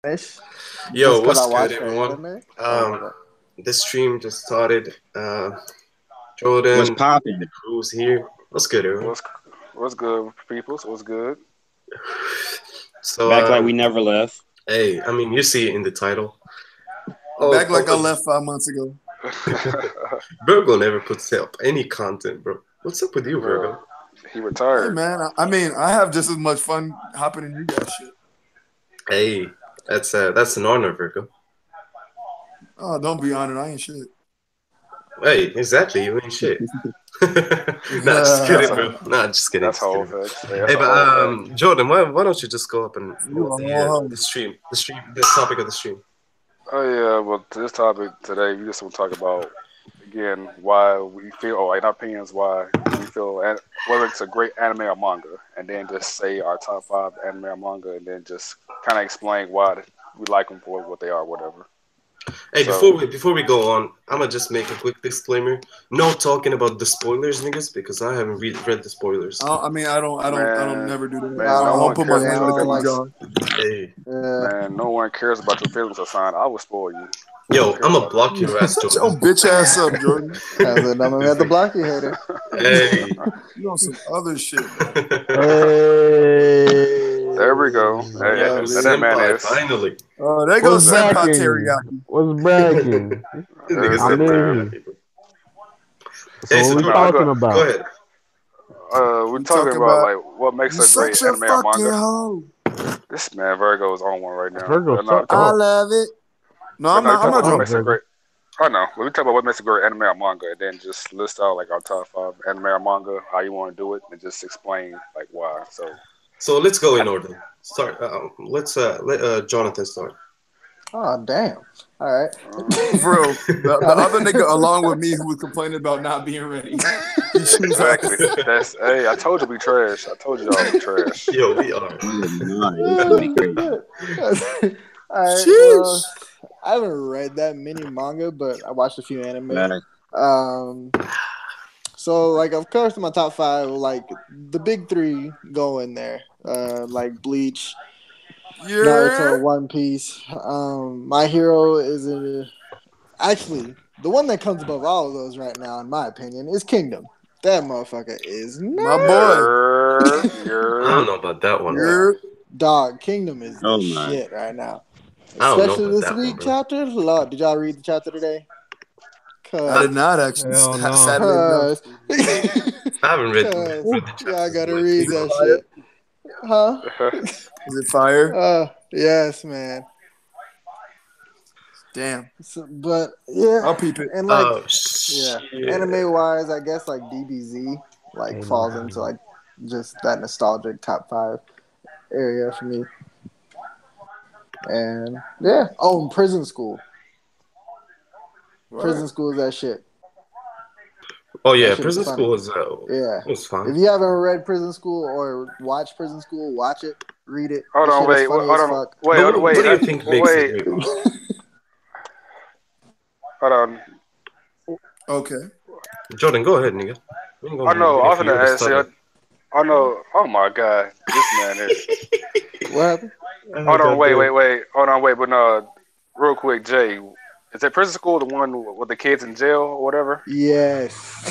Finish Yo, just because I what's good, watched the everyone? anime. Um, But this stream just started. What's Jordan, popping? Cruz here. What's good, everyone? What's good, peoples? What's good? So, Back like we never left. hey, I mean, you see it in the title. Oh, Back like I left 5 months ago. Virgo never puts up any content, bro. What's up with you, Bro, Virgo? he Hey retired. man, I mean, I have just as much fun hopping in you guys shit. Hey, that's an honor, Virgo. Oh, don't be honored. I ain't shit. Hey, exactly, you ain't shit. Nah, just That's kidding, a bro. Nah, just kidding, that's a just whole kidding. fact. Hey, that's Hey, a but whole fact. Jordan, why don't you just go up and You promote a whole the hoe. stream, the topic of the stream? Oh yeah, well, to this topic today, we just want to talk about again why we feel, or in our opinions, why we feel whether it's a great anime or manga, and then just say our top five anime or manga, and then just kind of explain why we like them for what they are, whatever. Hey, So, before we go on, I'm gonna just make a quick disclaimer. No talking about the spoilers, niggas, because I haven't read the spoilers. I don't man, never do that. man, I no won't one put my cares yeah, I hand about in your the don't cookie like. feelings. jar. Hey, Man, no one cares about your feelings, Hassan. I will spoil you. No one yo, cares I'm gonna about block your ass, Shut your Jordan. bitch ass up, Jordan. As a number we have to block you, hater. Hey. You on some other shit, bro. There we go. Hey, Hey, Yeah, Yo, that B. man senpai, is. finally. Oh, there goes what's That Senpai man. bragging? Teriyaki. What's bragging? Nigga That's I'm it, senpai, man. in. finally. So Hey, what so we But I Jordan, talking go. go about? ahead. We're We talking talking about about like what makes you a great such a anime or fucking manga. hoe. This man Virgo is on one right now. Virgo, But no, shut I up. love it. No, but I'm no, you not. I'm talk not about what Up, drunk. makes a Virgo. great. I know. But we talk about what makes a great anime or manga, and then just list out like our top five anime or manga, how you want to do it, and just explain like why. So let's go in order. Start. Let's let Jonathan start. Oh damn! All right. For real. The Uh, other nigga along with me who was complaining about not being ready. He choose exactly. us. That's hey. I told you we trash. I told y'all we trash. Yo, we are. Oh my, this gonna oh be crazy. shit! All right. Sheesh. Well, I haven't read that many manga, but I watched a few anime. Man, Um, so like of course my top five, like the big three go in there. Like Bleach, Yeah. Naruto, One Piece. My hero is actually the one that comes above all of those right now, in my opinion, is Kingdom. That motherfucker is My boy. You're I don't you're know about that one. yeah, Yeah. dog. Kingdom is the oh my. shit right now, I don't know especially about this that one, week bro. chapter. Lord, did y'all read the chapter today? I Cause, did not actually. Hell no. Sadly enough. cause, I haven't read cause the y'all chapters in gotta like read Is it that 3 months. fire? shit, huh? Is it fire? Yes, man. Damn. So, but yeah, I'll peep it. and like Oh yeah, shit. anime wise, I guess like DBZ like Ain't no falls into hell. like just that nostalgic top five area for me. And yeah, oh, and Prison School. What? Prison School is that shit. Oh That yeah, shit is prison funny. school Yeah. was fun. If you haven't read Prison School or watched Prison School, watch it, read it. hold This on, shit is wait, funny hold as on, fuck. wait, But what wait, do you think makes it wait, great, man? hold on. Okay. Jordan, go ahead, nigga. I'm Oh gonna be no, I waiting was for gonna you to ask you. stutter. Oh no, oh my god, this man is. What happened? Oh Hold on, god damn. hold on, wait, but no, real quick, Jay, is that prison school the one with the kids in jail or whatever? Yes.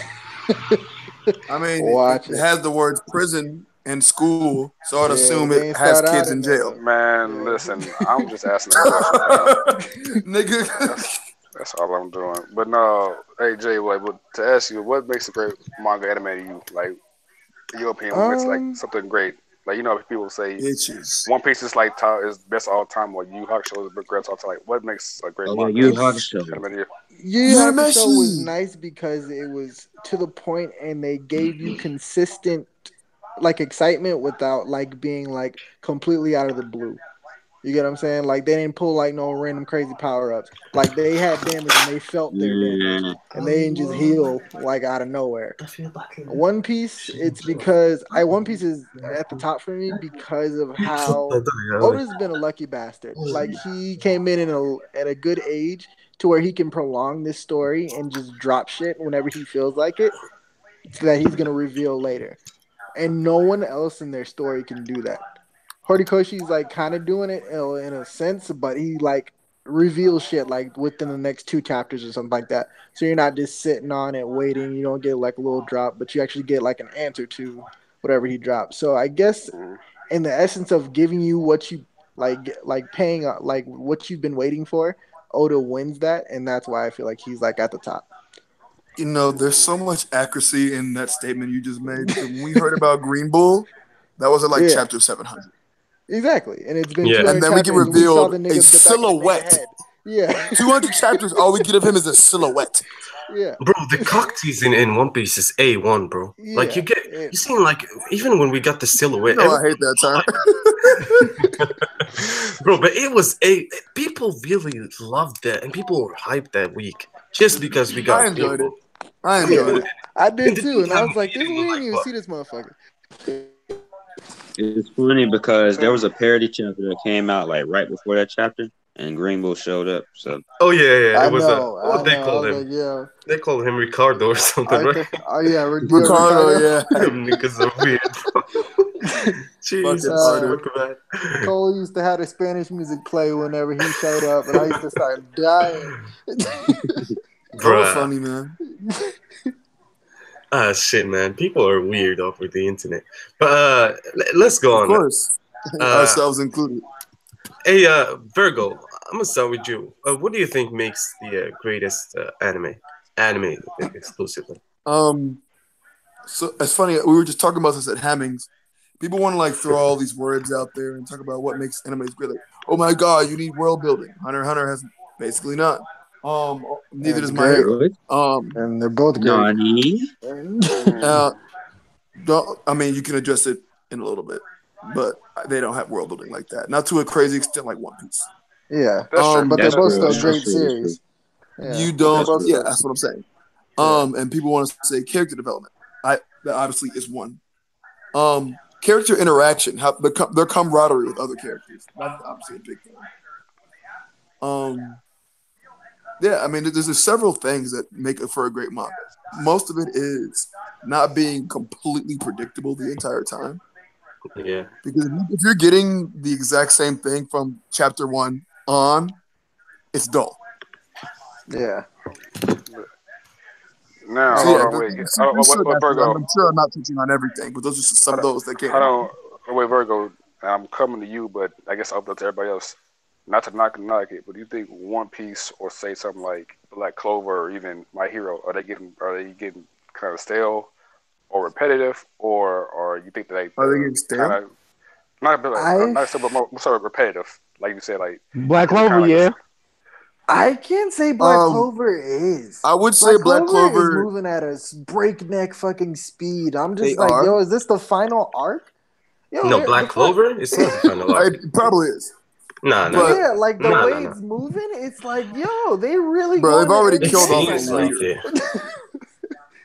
I mean, Watch it it. has the words prison and school, so I'd Yeah, assume but it they ain't has start kids out in in jail. there. Man, Yeah. listen, I'm just asking a question, man. Nigga. That's that's all I'm doing. But no, hey Jay, wait, but to ask you, what makes a great manga anime to you? Like, in your opinion, what makes like Um, something great? Like, people say Bitches. One Piece is like top, is best all time, or Yu Hakusho is great all time. Like, what makes a great Oh yeah, manga you hard it's show. anime to you? Yu Yu You're Hakusho was messy. nice because it was to the point and they gave you consistent like excitement without like being like completely out of the blue. You get what I'm saying? Like they didn't pull like no random crazy power ups. Like they had damage and they felt their damage Mm, and they didn't just heal like out of nowhere. I feel back in One Piece, it's because One Piece is at the top for me because of how Oda's been a lucky bastard. Like he came in at a good age to where he can prolong this story and just drop shit whenever he feels like it, so that he's gonna reveal later. And no one else in their story can do that. Horikoshi's like kind of doing it in a sense, but he like reveals shit like within the next 2 chapters or something like that. So you're not just sitting on it waiting. You don't get like a little drop, but you actually get like an answer to whatever he drops. So I guess Mm. in the essence of giving you what you like paying like what you've been waiting for, Oda wins that, and that's why I feel like he's like at the top. You know, there's so much accuracy in that statement you just made. Because when we heard about Green Bull, that was at like Yeah. chapter 700. Exactly, and it's been Yeah. 200 And then we get chapters, and we saw revealed the a nigga the back of the silhouette. nigga head. Yeah, 200 chapters, all we get of him is a silhouette. yeah, Bro, the cocktease in One Piece is A1, bro. Like yeah. you seen like even when we got the You silhouette, know I hate that term. bro, but it was people really loved that and people were hyped that week just because we got I enjoyed Green it. I enjoyed it. I And did the too, dude and I have was a like, "This meeting we with, didn't like, even what? see this motherfucker." It's funny because there was a parody chapter that came out like right before that chapter, and Green Bull showed up. So Oh yeah, I it was know, I what they know. I called was him. like, "Yeah, They called him Ricardo or something, aren't right? they? Oh yeah, Ricardo, yeah. Them niggas are weird, bro. Jesus, Fucking harder. fuck man. Cole used to have the Spanish music play whenever he showed up, and I used to start dying. That was Bruh. funny, man. Ah, shit, man. People are weird over the internet. But let's go Of on. course. Ourselves included. Hey, Virgo, I'm gonna start with you. What do you think makes the greatest anime exclusively? So it's funny, we were just talking about this at Hammings. People want to like throw all these words out there and talk about what makes animes great. Like, oh my god, you need world building. Hunter x Hunter has basically none. Neither That's does My great. Hero. what? And they're both great. Nani? Uh, I mean, you can address it in a little bit, but they don't have world building like that. Not to a crazy extent like One Piece. Yeah, That's true. but they're That's both true. still That's great true. That's series. Yeah, You they're don't. both Yeah, still- that's what I'm saying. Yeah. And people want to say character development. That obviously is one. Character interaction, how their camaraderie with other characters. That's obviously a big thing. Yeah, I mean, there's several things that make it for a great manga. Most of it is not being completely predictable the entire time. Yeah. Because if you're getting the exact same thing from chapter 1 on, it's dull. Yeah. Now, So hold yeah, on, wait. what, Virgo? I'm sure I'm not touching on everything, but those are just some of those that came. Hold on. Wait, Virgo. I'm coming to you, but I guess I'll up to everybody else. Not to knock it, but do you think One Piece or say something like Black Clover or even My Hero are they getting kind of stale or repetitive, or you think that Are they getting stale? kind of not stale, but more sort of repetitive, like you said, like Black kinda Clover, like yeah. I can't say Black Um, Clover is. I would say Black is Clover. moving at a breakneck fucking speed. I'm They just like, are. yo, is this the final arc? Yo, No, Black Clover? It's not the final arc. It probably is. Nah, But- Yeah, like the No, way no. it's moving, it's like, yo, they really. Bro, they've going already to killed off seems the like leader. it.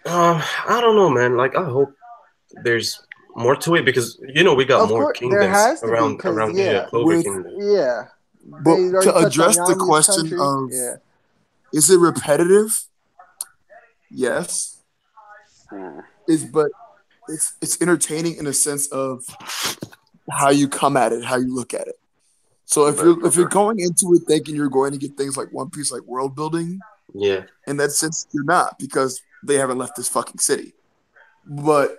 I don't know, man. Like, I hope there's more to it because we got Of more course, there kingdoms has to be, around 'cause, the yeah. Clover With- Kingdom. Yeah, But They already to touched on address the Yami's question country. of Yeah. is it repetitive? Yes. But it's entertaining in a sense of how you come at it, how you look at it. So if you're going into it thinking you're going to get things like One Piece, like world building, Yeah. in that sense you're not, because they haven't left this fucking city. But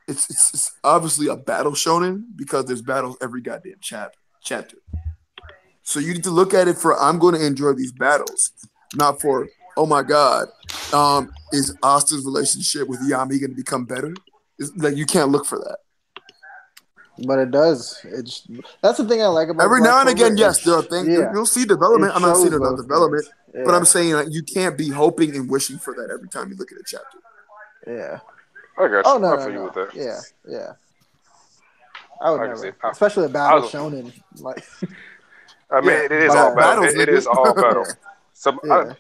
it's obviously a battle shonen because there's battles every goddamn chapter. So you need to look at it for I'm going to enjoy these battles, not for oh my god, is Asta's relationship with Yami going to become better? Like you can't look for that. But it does. That's the thing I like about Every Black now and Clover. again, yes, there are things you'll see development. I'm not saying about development, Yeah. but I'm saying like you can't be hoping and wishing for that every time you look at a chapter. Yeah. I got you. Oh no, I no, feel you no. with that. Yeah. I would I can see never, it. especially a battle shonen. Like, I mean, Yeah, it is but all battle. battles, It nigga. is all battle. So Yeah.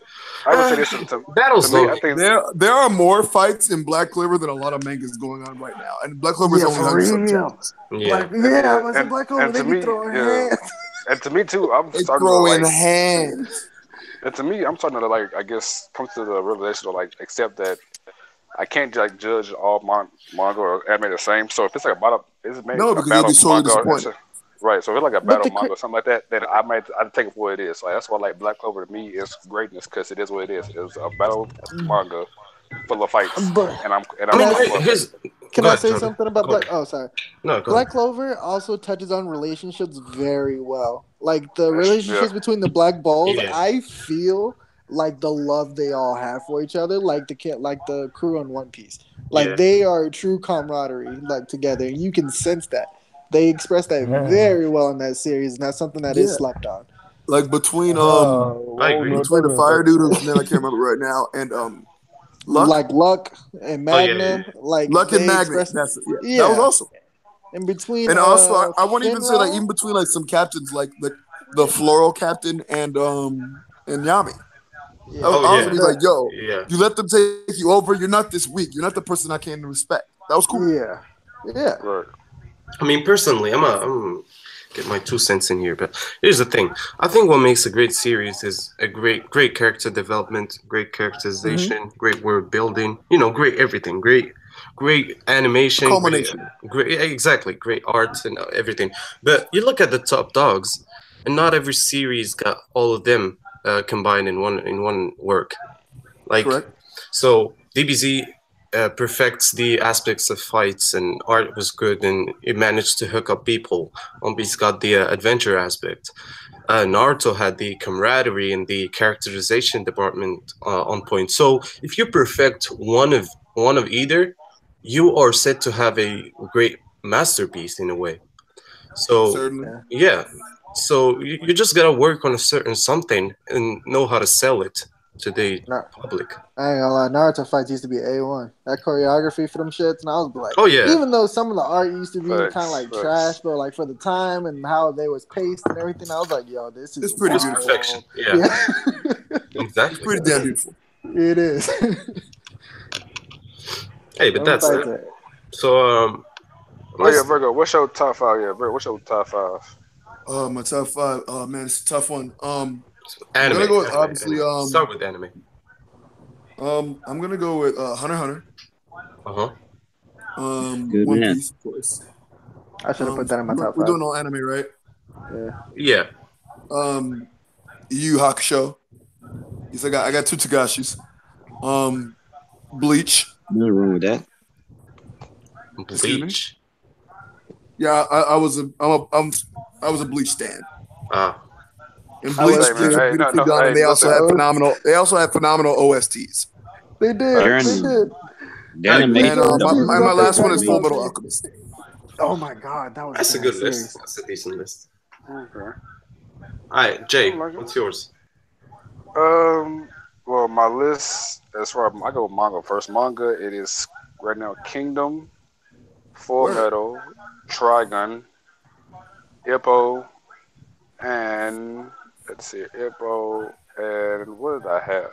I would say this to Battles, me. though. I think There are more fights in Black Clover than a lot of mangas going on right now, and Black Clover is Yeah, only for 100 some real. chapters. Yeah. I was and- Black Clover. and They to be me, throwing yeah. hands. and to me too, I'm They starting to throwing like. hands. And to me, I'm starting to like, I guess, come to the realization or like accept that I can't like judge all manga or anime the same. So if it's like a battle, it's maybe No, a because you'll battle be sorely manga. disappointed. Right, so if it's like a But battle manga or something like that, then I'd take it for what it is. Like that's why like Black Clover to me is greatness because it is what it is. It's a battle manga full of fights, but and I I'm mean, can I going for it. here's can go I ahead, say Jordan. something about Go Black? ahead. Oh, sorry. No, go ahead. Black Clover also touches on relationships very well. Like the Yeah, relationships between the Black Balls, Yeah, I feel like the love they all have for each other, like the crew on One Piece. Like yeah. they are true camaraderie, like together. You can sense that. They express that Yeah. very well in that series, and that's something that is Yeah, slept on. like between I agree. the fire dude whose name I can't remember right now and Luck, Like Luck and Oh yeah, Magna, like Luck and they Magnet. express, That's it. Yeah, that was yeah. awesome. In between And also, I won't even say like Finral, even between like some captains like the floral captain and Yami. I yeah. was oh awesome. yeah, He's like, The yo, yeah. you let them take you over. You're not this weak. You're not the person I came to respect. That was cool. yeah. Yeah. right. I mean, personally, I'm get my 2 cents in here, but here's the thing. I think what makes a great series is a great character development, great Mm-hmm. characterization, great world building. You know, great everything, great animation, Culmination. great exactly, great art and everything. But you look at the top dogs, and not every series got all of them combined in one work. Like, Correct. so DBZ perfects the aspects of fights and art was good and it managed to hook up people. One Piece got the adventure aspect. Naruto had the camaraderie and the characterization department on point. So if you perfect one of either, you are set to have a great masterpiece in a way. So Certainly. Yeah. yeah, so you just gotta work on a certain something and know how to sell it to the No, public. I ain't gonna lie. Naruto fights used to be A1. That choreography for them shits, and I was like, Oh yeah, even though some of the art used to be kind of Facts, like trash, facts. but like for the time and how they was paced and everything, I was like, yo, this is It's pretty it's beautiful. perfection. wild. Yeah, Yeah, It's exactly. pretty damn beautiful. it is. Hey, but Them that's fights it. are So Oh yeah, let's. Virgo. What's your top five? Yeah, Virgo. What's your top five? My top five. Oh man, it's a tough one. I'm Anime, gonna go with anime, obviously. anime. Start with anime. I'm gonna go with Hunter x Hunter. Uh huh. Good One man. Piece, of course. I should have put that in my top We're five. doing all anime, right? Yeah. Yeah. Yu Yu Hakusho. Yes, I got two Tagashis. Bleach. Nothing wrong with that. Excuse me? Bleach. Yeah, I was a Bleach stan. Ah. And I Bleach, was Hey Bleach man, was too. hey, beautifully no, done, hey, and they also listen. had Oh, phenomenal OSTs. they did. They Journey. did. The I agree. Bleach animation, And the art OSTs my up there, last was one is Dragon Full Ball Metal amazing. Z. Alchemist. Oh my god, that was That's a a good bad list. series. That's a decent list. Okay. All right, I Jay, like it. what's yours? Well, my list as far I go with manga first. Manga, it is right now Kingdom, Full Word. Metal, Trigun, Hippo, and let's see, Hippo, and what did I have?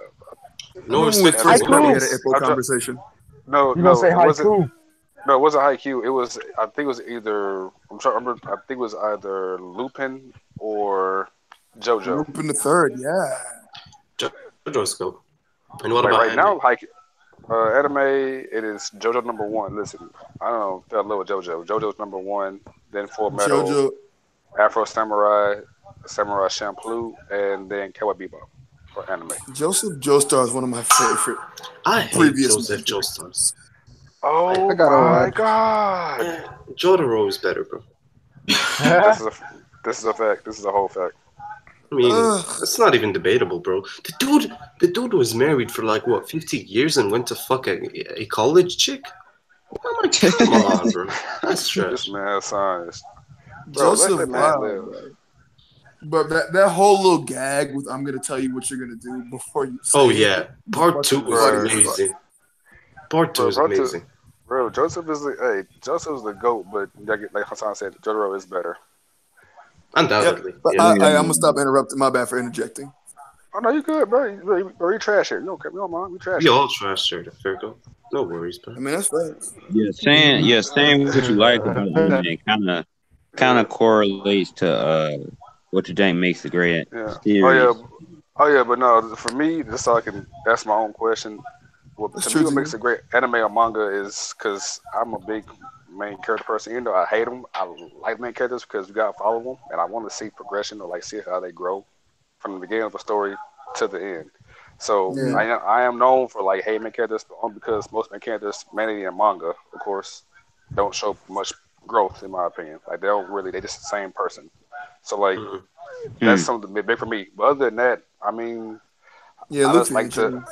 I No remember when we respect And for first then met, we Haiku. had an women's. Ippo I dro- conversation. no, You gonna say it wasn't. haiku? No, it wasn't Haikyuu. It was I think it was either I'm trying to remember. I think it was either Lupin or JoJo. Lupin the Third, yeah. JoJo's go. And what Like about right anime? now, anime, it is JoJo number one. Listen, I don't know, fell in love with JoJo. JoJo's number one, then Full Metal, JoJo. Afro Samurai, Samurai Champloo, and then Cowboy Bebop for anime. Joseph Joestar is one of my favorite I hate previous Joseph men. Joestars. Oh I gotta my watch. god! Jotaro is better, bro. This is a this is a fact. This is a whole fact. I mean, Ugh. that's not even debatable, bro. The dude was married for like what, 50 years and went to fuck a college chick. I'm like, come on, bro. That's This trash. man, son, bro. Let Joseph, that man wow, live. bro. But that whole little gag with "I'm gonna tell you what you're gonna do before you say Oh it" yeah, part fucking two is funny as fuck. amazing. Part two is amazing. Bro, Joseph is Joseph's the goat, but like Hassan said, Jotaro is better. Yep. Undoubtedly, But yeah. I'm gonna stop interrupting. My bad for interjecting. Oh no, you good, bro. You trash it. You don't mind. We trash We it. all trash here, Virgo. No worries, bro. I mean, that's facts. Saying what you like about anime kind of correlates to what you think makes a great Yeah. series. Oh yeah, but no. For me, just so I can ask my own question. Well, That's to me, true what to makes you. a great anime or manga is because I'm a big main character person. Even though I hate them, I like main characters because you gotta follow them, and I want to see progression or like see how they grow from the beginning of the story to the end. So Yeah. I am known for like hating main characters, but only because most main characters, mainly in manga, of course, don't show much growth in my opinion. Like they just the same person. So like Mhm. that's Hmm. something big for me. But other than that, I mean, Yeah, I just Luffy like ain't to. changed.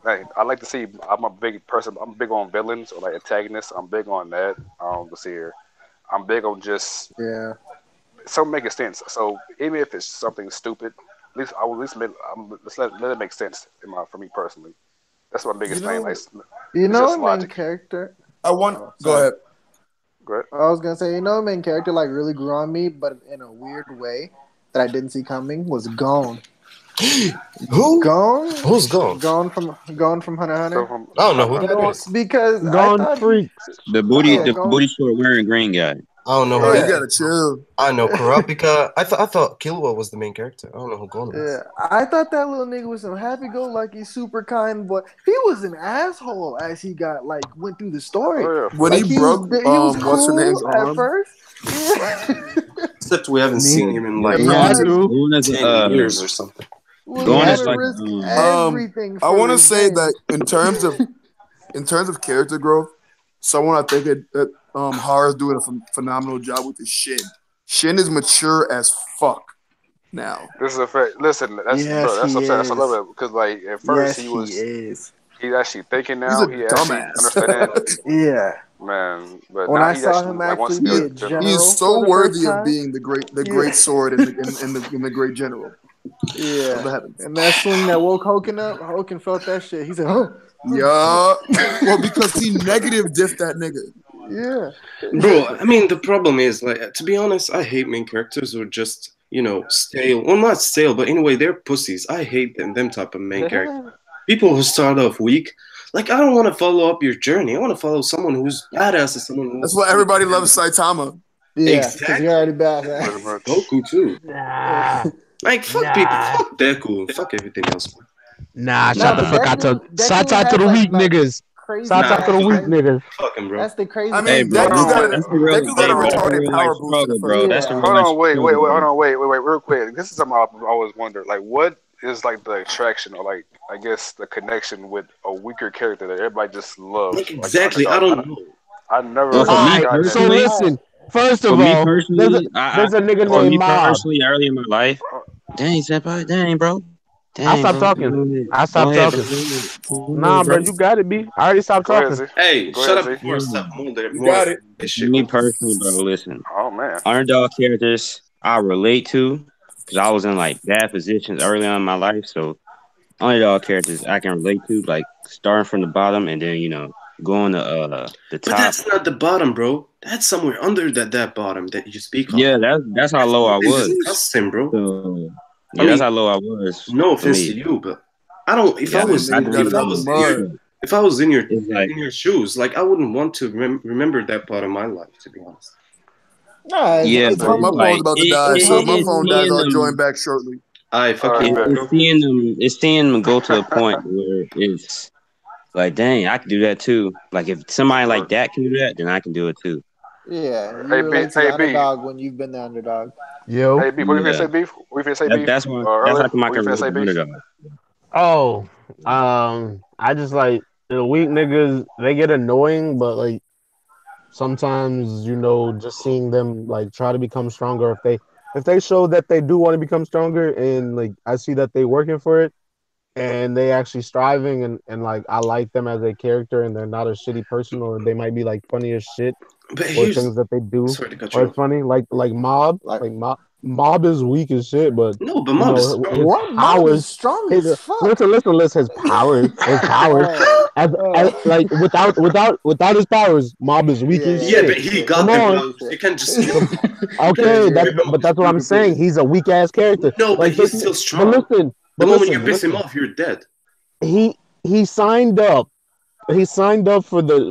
Like, I like to see. I'm a big person. I'm big on villains or like antagonists. I'm big on that. Let's see here. I'm big on just Yeah. something making sense. So even if it's something stupid, at least I will at least let's let it make sense for me personally. That's my You biggest thing. Like know, You it's know, just a main logic. character. I want. Oh, Go sorry. ahead. Great. I was gonna say, you know, a main character like really grew on me, but in a weird way that I didn't see coming was Gon. Who? Gon, Who's gone? Gon from Hunter x So Hunter. from I don't know who Hunter, that Gone, is. Because I gone thought he, freaks. yeah, The Gon, booty short wearing green guy. I don't know who Oh, you yeah, that is. gotta chill. I know Kurapika. I thought Killua was the main character. I don't know who Gon yeah. is. I thought that little nigga was some happy-go-lucky, super kind boy. He was an asshole as he got like went through the story. oh yeah, When for he Like broke he was what's her name's cool at arm? first. Yeah. Except we haven't Me, seen him in Yeah, like he me had like too. to. Going as 10 years or something. was He going had as willing to like to. risk Um, everything I for want to say revenge. that in terms of character growth, someone I think that Hara's doing a phenomenal job with is Shin. Shin is mature as fuck now. this is a fact. Listen, that's Yes, bro. That's what he I'm saying. That's what I is. love it because like at first Yes, he he was is. he's actually thinking He's a now. He actually dumbass. understanding Yeah. man, but When now I he saw actually him like wants to actually be be he a a general. he is general for so the first worthy of time, being the yeah, great sword in the great general of yeah. the heavens. And that swing that woke Hoken up, Hoken felt that shit. He said, "Oh, Yeah. Well, because he negative diffed that nigga. yeah, Bro, I mean, the problem is, like, to be honest, I hate main characters who are just, stale. Well, not stale, but anyway, they're pussies. I hate them type of main characters. People who start off weak. Like, I don't want to follow up your journey. I want to follow someone who's badass and someone That's who's why everybody loves Saitama. yeah." Because he exactly. already bad. Pretty much. Goku too. Nah, Like, fuck people, nah, fuck Deku, and fuck everything else. nah. No, Shut the but fuck out to. Deku Shout out to has the weak like niggas. crazy Shout Nah, out to bad the weak fuck, strength. niggas. fuck him, bro. That's the I crazy Hey, mean, thing. bro, Hold Deku on, got wait. that's the real. Deku got Hey, a bro, that's a retarded real life power boost in the struggle, first bro. two That's a Yeah, real Hold life on, wait, struggle, hold bro. on, wait, real quick. This is something I've always wondered. Like, what is like the attraction or like I guess the connection with a weaker character that everybody just love, Like, like the exactly, I underdog? don't know. I Well, never for All me right. got that. So personally, all right. listen. First for of me all, personally, there's a nigga for named me Mob. personally, early in my life, Uh, dang, senpai, dang, bro, I dang, stopped bro, talking. go ahead, I go stopped ahead, bro, talking. go Nah, ahead, bro, bro. you got it, B. I already stopped Go ahead, talking. Z. Hey, Go shut ahead, up Z. before I stop Yeah. You more got it. this shit. Me personally, bro, listen, Oh man. underdog characters I relate to because I was in like bad positions early on in my life, so underdog characters I can relate to, like starting from the bottom and then going to the But top. that's not the bottom, bro. That's somewhere under that bottom that you speak of. Yeah, that's how That's low I fucking was. disgusting, bro. So I yeah, that's mean, how low I was no for offense to me. you, but I don't. If I Yeah, That was, I nigga got don't it if I out the was know. in your, mud. if I was in your It's like, in your shoes, like I wouldn't want to remember that part of my life, to be honest. Nah, yeah, it's but My it's humbling. phone's like about to die, It's so if my humbling. phone dies, seeing I'll join them. back shortly. I All fuck right, you, bet. bro. It's seeing them go to a point where it's like, dang, I can do that too. Like if somebody like Word. that can do that, then I can do it too. Yeah, you A B, relate to A the B, underdog when you've been the underdog. Yo. A B. What you finna Yeah, say, beef? What you finna say, beef? that's Earlier, how come I what you can finna relate say, to beef? underdog. Oh, I just like the weak niggas. They get annoying, but like sometimes just seeing them like try to become stronger. If they show that they do want to become stronger, and like I see that they working for it, and they actually striving, and like I like them as a character, and they're not a shitty person, or they might be like funny as shit, But or here's, things that they do sorry to cut are you off. funny. Like Mob, Like Mob is weak as shit, but No, but Mob is his strong. what? Mob is powers. strong His as fuck. listen. His powers. Oh, As oh. like without his powers, Mob is weak Yeah, as yeah, Yeah, yeah, shit. but he yeah. Come got them on. powers. Yeah. You can't just skip them. You can't Okay, Yeah, skip that's him but off. that's what I'm saying. He's a weak ass character. No, but Like this, he's still but strong. listen, The but moment you listen, piss him listen. off, you're dead. He signed up. He signed up for the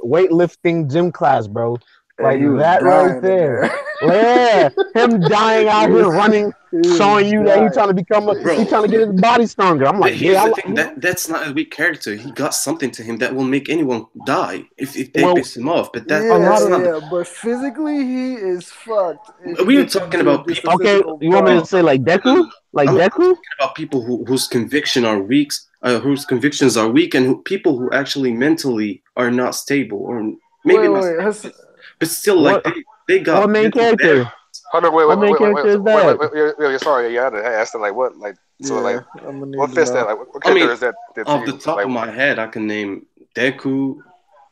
weightlifting gym class, bro. And Like he was that right dying in there. there. Yeah, him dying he out here was running, he was showing you that he trying dying. to become he Bro, trying to get his body stronger. I'm but like, yeah, here's the thing, you know. that's not a weak character. He got something to him that will make anyone die if they Well, piss him off. But a lot that's Yeah, not. of yeah, but physically he is fucked if he We are gets talking into about just a people. okay. physical You want me to brawl. say like Deku, like I'm Deku? talking about people whose conviction are weak, whose convictions are weak, and people who actually mentally are not stable, or maybe Wait, not wait, stable, but still, like What they what got main mental damage. character? Hold on, wait, What wait, main wait, wait, wait, character is wait, that? wait, sorry, yeah, I had to ask that, like, what, like, so, like, yeah, I'm gonna what need to fits that, know. like, what I character mean, is that to off the you, top like, of my head, I can name Deku.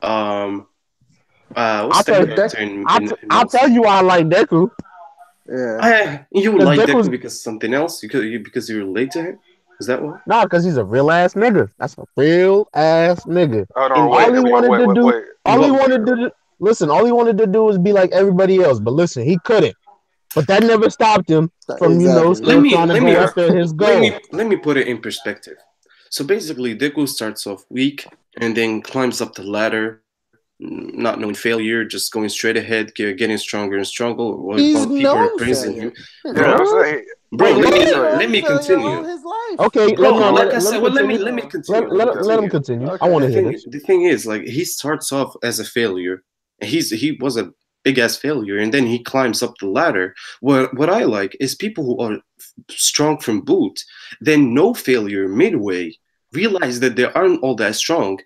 Um, what's I'll the tell But character that, in I'll Monster? tell you why I like Deku. yeah, You Because like Deku Deku's because something else? Because you relate to him? Is that why? nah, because he's a real ass nigga. That's a real ass nigga. hold In on, what wait, All I he mean, wanted to do, in all he what way? wanted to do, listen, all he wanted to do was be like everybody else. But listen, he couldn't. But that never stopped him from, exactly. Let still me trying to let me go after his goal. let me put it in perspective. So basically, Deku starts off weak and then climbs up the ladder, not knowing failure, just going straight ahead, getting stronger and stronger He's while people are known praising him. failure. yeah, I'm Bro, What? saying, bro, Wait, he, let He's me let known me failure all continue. his life. okay, Bro, no, like I let said, him well, continue. let me continue. Let me Let him continue. continue. I Okay. want to hear this. The thing is, like, he starts off as a failure. He was a big ass failure, and then he climbs up the ladder. What I like is people who are strong from boot, then no failure midway, realize that they aren't all that strong,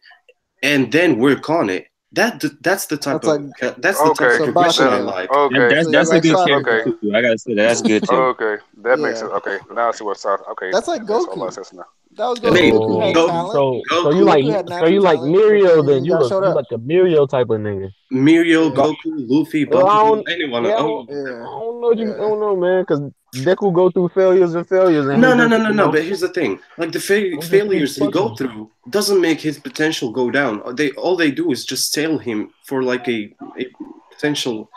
and then work on it. That's like That's the type okay, of so progression I that, Bakugo. like. okay, That's So you that's a like good character okay, Bakugo? too. I gotta say that's good too. okay, that makes Yeah, it, okay, now I see what's up, okay, that's like that makes a whole lot of Goku. sense now. That was I Goku. mean, Goku had Oh, talent. Goku, Goku had so natural you like talent, but Mirio? then Then he got showed you up. like a Mirio type of nigga. Mirio, Yeah, But Goku, Luffy, well, Bakugo, anyone. yeah, Oh, yeah, I don't know, I yeah. don't know, man, because Deku go through failures and failures, and he just, no. But here's the thing: like the he just keeps failures he go pushing. through doesn't make his potential go down. They all they do is just sail him for like a potential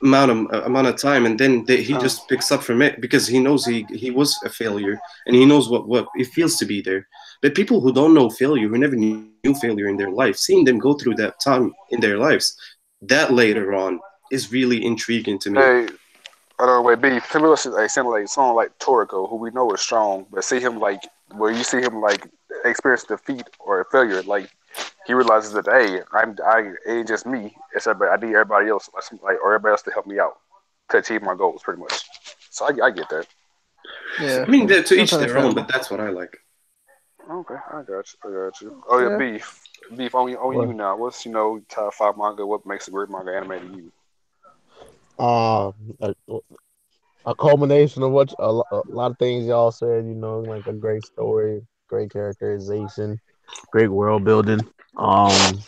amount of time, and then he Uh, just picks up from it because he knows he was a failure and he knows what it feels to be there. But people who don't know failure, who never knew failure in their life, seeing them go through that time in their lives, that later on is really intriguing to me. hey, I don't know, wait, B, similar, like, similar, like, someone like Toriko, who we know is strong, but see him, like, where you see him, like, experience defeat or a failure, like, he realizes that, hey, it ain't just me, it's everybody, I need everybody else, like, or everybody else to help me out to achieve my goals, pretty much. So I get that. Yeah, I mean, to that's each their own, understandable. but that's what I like. Okay, I got you. Oh yeah, Yeah. beef on you Well, now. What's top five manga? What makes a great manga anime to you? uh, a, a culmination of a lot of things y'all said. Like a great story, great characterization, great world building. Um,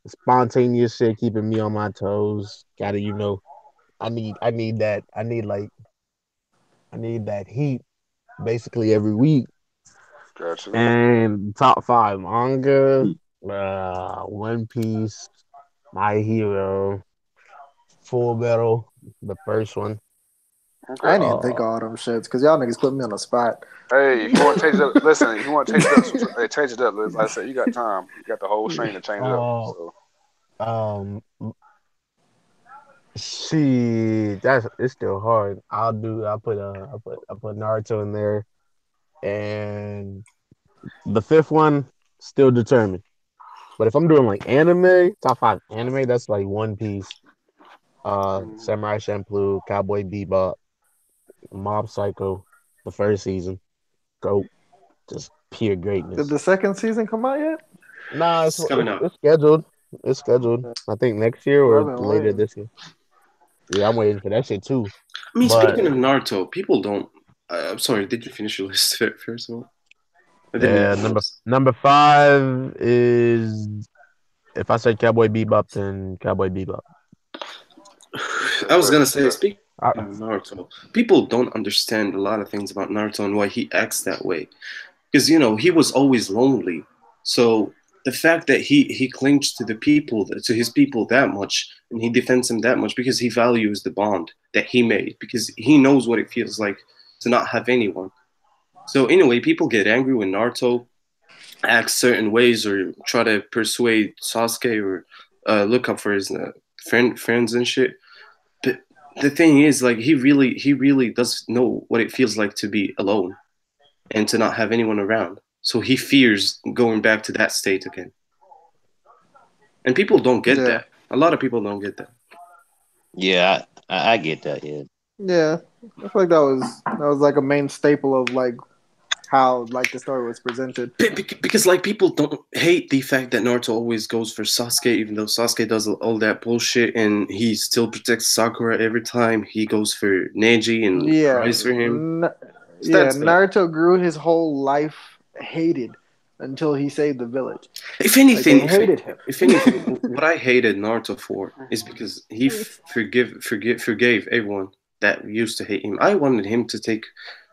spontaneous shit, keeping me on my toes. Gotta, I need that. I need that heat basically every week. Gotcha. And top five manga, One Piece, My Hero, Full Metal, the first one. Okay. I didn't even think Uh, of all them shits because y'all niggas put me on the spot. Hey, if you want to change it up, listen. If you want to change it up, hey, change it up. Like I said, you got time. You got the whole string to change it up. uh, So um, that's it's still hard. I put Naruto in there, and the fifth one still determined. But if I'm doing like anime, top five anime, that's like One Piece, mm, Samurai Champloo, Cowboy Bebop, Mob Psycho, the first season, go just pure Did greatness. the second season come out yet? Nah, It's coming out. it's scheduled. It's scheduled. I think next year Cause I've or been later waiting. this year. Yeah, I'm waiting for that shit too. I mean, But speaking of Naruto, people don't. I'm sorry, did you finish your list first of all? I didn't mean yeah, to interrupt. number five is, if I say Cowboy Bebop, then Cowboy Bebop. I was okay. gonna say, speaking I, of Naruto, people don't understand a lot of things about Naruto and why he acts that way. Because he was always lonely. So the fact that he clings to to his people that much, and he defends them that much because he values the bond that he made, because he knows what it feels like to not have anyone. So anyway, people get angry when Naruto acts certain ways or try to persuade Sasuke or look up for his friends and shit. But the thing is, like, he really does know what it feels like to be alone and to not have anyone around. So he fears going back to that state again. And people don't get Yeah, that. A lot of people don't get that. Yeah, I get that. Yeah. yeah. I feel like that was like a main staple of like how like the story was presented. Because like people don't hate the fact that Naruto always goes for Sasuke, even though Sasuke does all that bullshit, and he still protects Sakura every time. He goes for Neji and Yeah, cries for him. So yeah. that's that. Naruto grew his whole life hated until he saved the village. If Like they anything, hated him. if anything, what I hated Naruto for is because he forgave everyone that used to hate him. I wanted him to take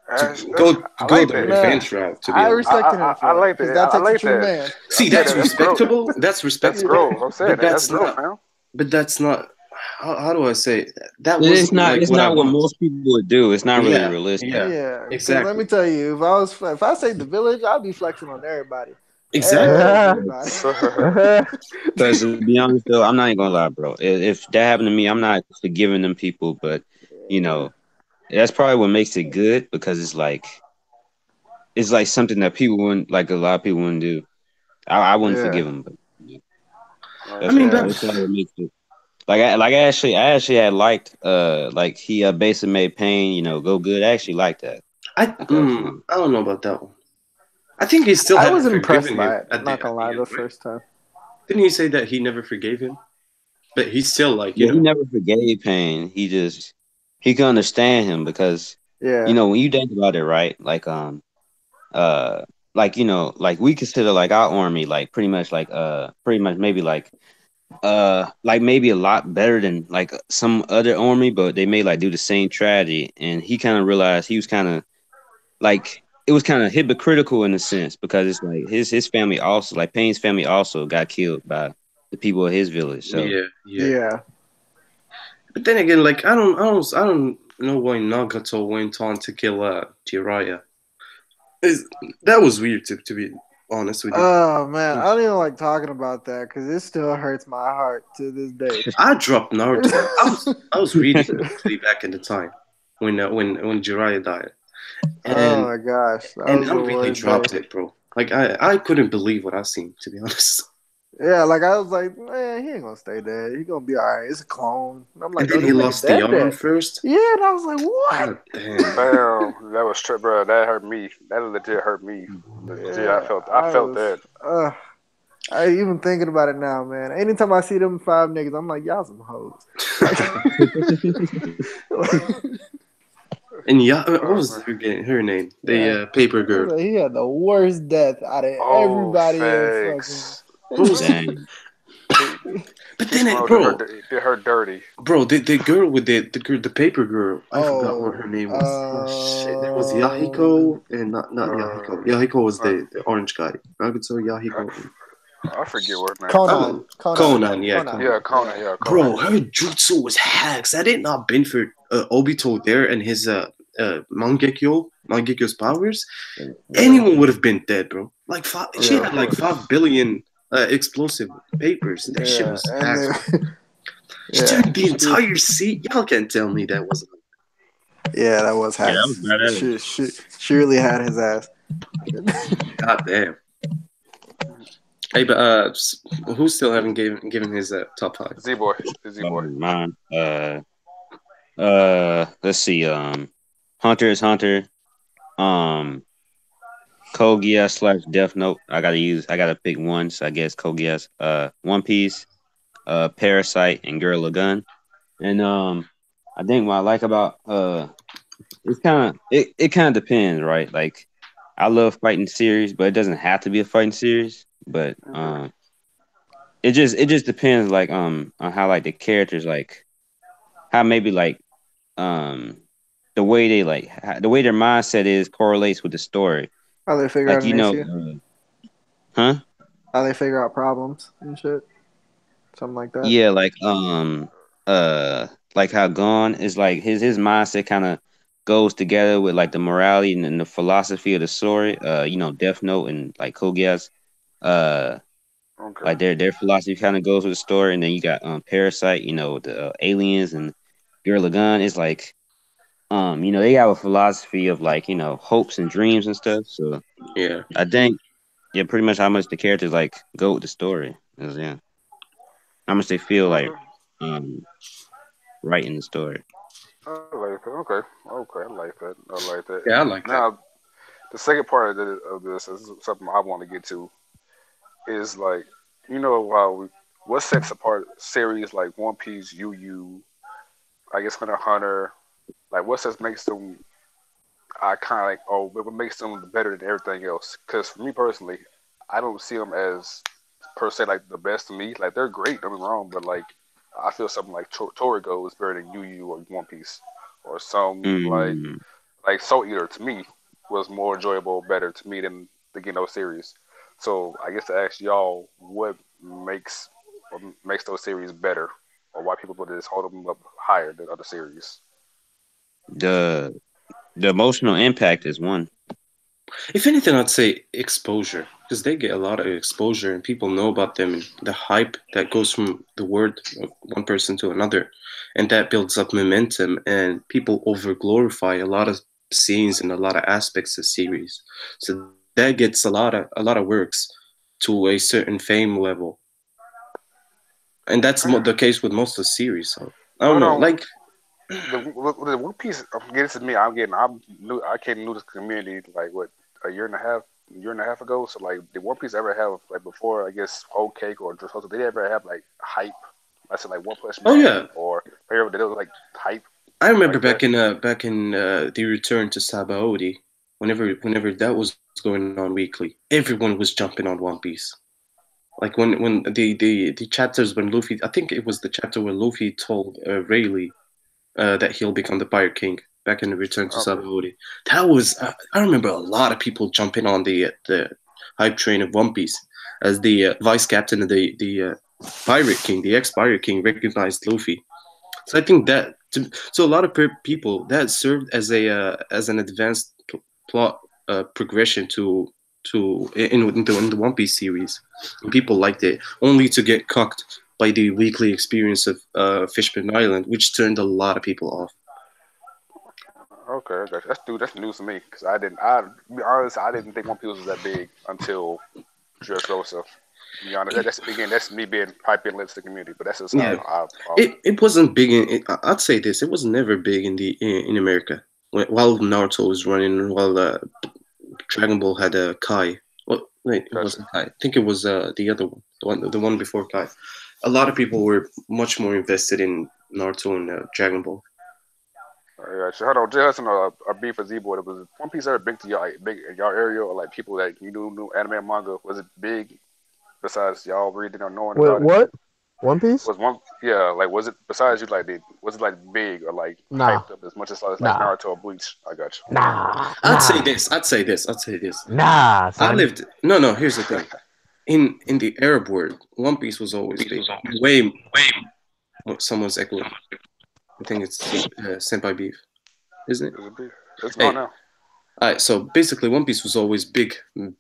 I go like the that. Nah, revenge route. To be I honest, respected him I for it like because that. that I takes a like true that. man. see, Yeah, that's that's growth. respectable. That's That's respectable. growth. I'm saying But that. That's that's growth, not. man. But that's not. How do I say it? That It's wasn't not. like It's what I not what want. most people would do. It's not really Yeah, realistic. yeah, Yeah, because let me exactly, tell you, if I saved the village, I'd be flexing on everybody, exactly. everybody. Because to be honest, though, I'm not even gonna lie, bro. If that happened to me, I'm not forgiving them people. But you know, that's probably what makes it good because it's like something that people wouldn't like. A lot of people wouldn't do. I wouldn't Yeah, forgive them, but Right. I mean, yeah. that's probably what makes it. I actually had liked like he basically made Pain go good. I actually liked that. I don't know about that one. I think he still I hadn't was impressed forgiven by him it. at Not the gonna lie, end, the right? first time. Didn't he say that he never forgave him? But he's still like, Yeah, he never forgave Pain. He could understand him because Yeah, when you think about it, right? Uh like we consider like our army like pretty much maybe like maybe a lot better than like some other army, but they may like do the same tragedy, and he kind of realized he was kind of like it was kind of hypocritical in a sense because it's like his family also like Payne's family also got killed by the people of his village. So yeah, yeah. yeah. But then again, like I don't know why Nagato went on to kill Jiraiya. Is that was weird to be honest with you. Oh man, I don't even like talking about that because it still hurts my heart to this day. I dropped Naruto. I was reading mostly back in the time when Jiraiya died, Oh and my gosh, that and was I the really worst day. dropped it, bro. Like I couldn't believe what I seen, to be honest. Yeah, like I was like, man, he ain't gonna stay dead. He gonna be all right. It's a clone. And I'm And like, no, then this he nigga lost the dead, arm dead. first. Yeah, and I was like, what? God damn. Damn, that was trip, bro. That hurt me. That legit hurt me. Legit, I Yeah, felt. I I felt was. that. Uh, I even thinking about it now, man. Anytime I see them five niggas, I'm like, y'all some hoes. Like, And yeah, what Oh was man. her name? yeah, The paper I was girl. like, he had the worst death out of Oh, everybody in fucking. thanks. What was it? dang. He, But he then, smelled did her dirty. the girl with the paper girl. I forgot what Oh, her name was. Oh shit! There was Yahiko and not Uh, Yahiko. Yahiko was uh, the orange guy. Nagato, I, Yahiko. I forget what her name I was. Conan, don't. Conan, Conan, yeah, Conan. Conan. Yeah, Conan. Yeah. Yeah, Conan. Bro, her jutsu was hacks. Had it not been for Obito there and his Mangekyo's powers, Yeah. anyone would have been dead, bro. Like she Yeah, Yeah. had of like course. 5 billion explosive papers. That shit Yeah. was And hacks, bro. then, She yeah. turned the entire seat. Y'all can't tell me that wasn't. Yeah, that was Yeah, that was hacks. badass. She really had his ass. God damn. Hey, but who still haven't given his top five? Z boy, Z boy. Mine. Let's see. Hunter is Hunter. Um, Code Geass / Death Note. I gotta pick one. So I guess Code Geass. One Piece. Parasite and Girl Lagun. And I think what I like about it's it kind of depends, right? Like I love fighting series, but it doesn't have to be a fighting series. But Hmm. it just depends like on how like the characters like how maybe like um the way they like the way their mindset is correlates with the story. How they figure out Like an issue. huh? How they figure out problems and shit. Something like that. Yeah, like how Gon is like his mindset kind of goes together with like the morality and the philosophy of the story. Death Note and like Kogias. Uh, Okay. Like their philosophy kind of goes with the story, and then you got Parasite, the aliens and Girl Lagan. It's like they have a philosophy of like hopes and dreams and stuff. So Yeah. I think yeah, pretty much how much the characters like go with the story. Yeah, how much they feel like Okay. um writing the story. I like that. Okay. Okay. I like that. I like that. Yeah, I like that. Now, the second part of this is something I want to get to is like, you know, what sets apart series like One Piece, I guess Hunter x Hunter, like what sets makes them iconic or what makes them better than everything else? Because for me personally, I don't see them as per se like the best to me. Like they're great, don't get me wrong, but like I feel something like Torigo is better than Yu or One Piece, or some Mm, like Soul Eater to me was more enjoyable, better to me than the Geno series. So I guess to ask y'all, makes what makes those series better, or why people would just hold them up higher than other series? the the emotional impact is one. If anything, I'd say exposure, because they get a lot of exposure and people know about them and the hype that goes from the word of one person to another, and that builds up momentum and people over glorify a lot of scenes and a lot of aspects of series. So that gets a lot of works to a certain fame level, and that's Okay. the case with most of the series. So I But don't hold know, on, like the One Piece. This is me. I'm new. I came new to this community like what a year and a half ago. So like, did One Piece ever have like before? I guess Whole Cake or Dress Did they ever have like hype? I said like One Punch oh Man yeah, or whatever. Did it was like hype I remember like that? back in the return to Sabaody, whenever that was going on weekly, everyone was jumping on One Piece. Like when the chapters when Luffy, I think it was the chapter where Luffy told Rayleigh that he'll become the Pirate King back in the Return to Okay. Sabaody. That was I remember a lot of people jumping on the hype train of One Piece as the vice captain of the Pirate King, the ex Pirate King, recognized Luffy. So I think so a lot of people that served as an advanced plot progression in the One Piece series, and people liked it only to get cucked by the weekly experience of Fishman Island, which turned a lot of people off. Okay, I got you. That's news to me because I didn't. I to be honest, I didn't think One Piece was that big until Dressrosa. To be honest, It, that's again that's me being piping lit to the community, but that's just yeah, how I it wasn't big I'd say this. It was never big in America. While Naruto was running, while Dragon Ball had a Kai. Well, wait, it got you. wasn't Kai. I think it was the other one, the one before Kai. A lot of people were much more invested in Naruto and Dragon Ball. I got you. Hold on, just a beef for Z Boy. Was One Piece ever big to y'all, like, big in y'all area, or like people that you knew anime and manga? Was it big besides y'all reading or knowing Wait, about it? what? One Piece? Was one yeah like was it besides you like did was it like big or like Nah, hyped up as much as like nah, Naruto or Bleach? I got you. nah, I'd say nah, this. I'd say this. I'd say this. nah, I son. lived. No, no. Here's the thing. In the Arab world, One Piece was always big. Way someone's echoing. I think it's Senpai Beef, isn't it? Is it big? It's gone Hey, now. alright. So basically, One Piece was always big,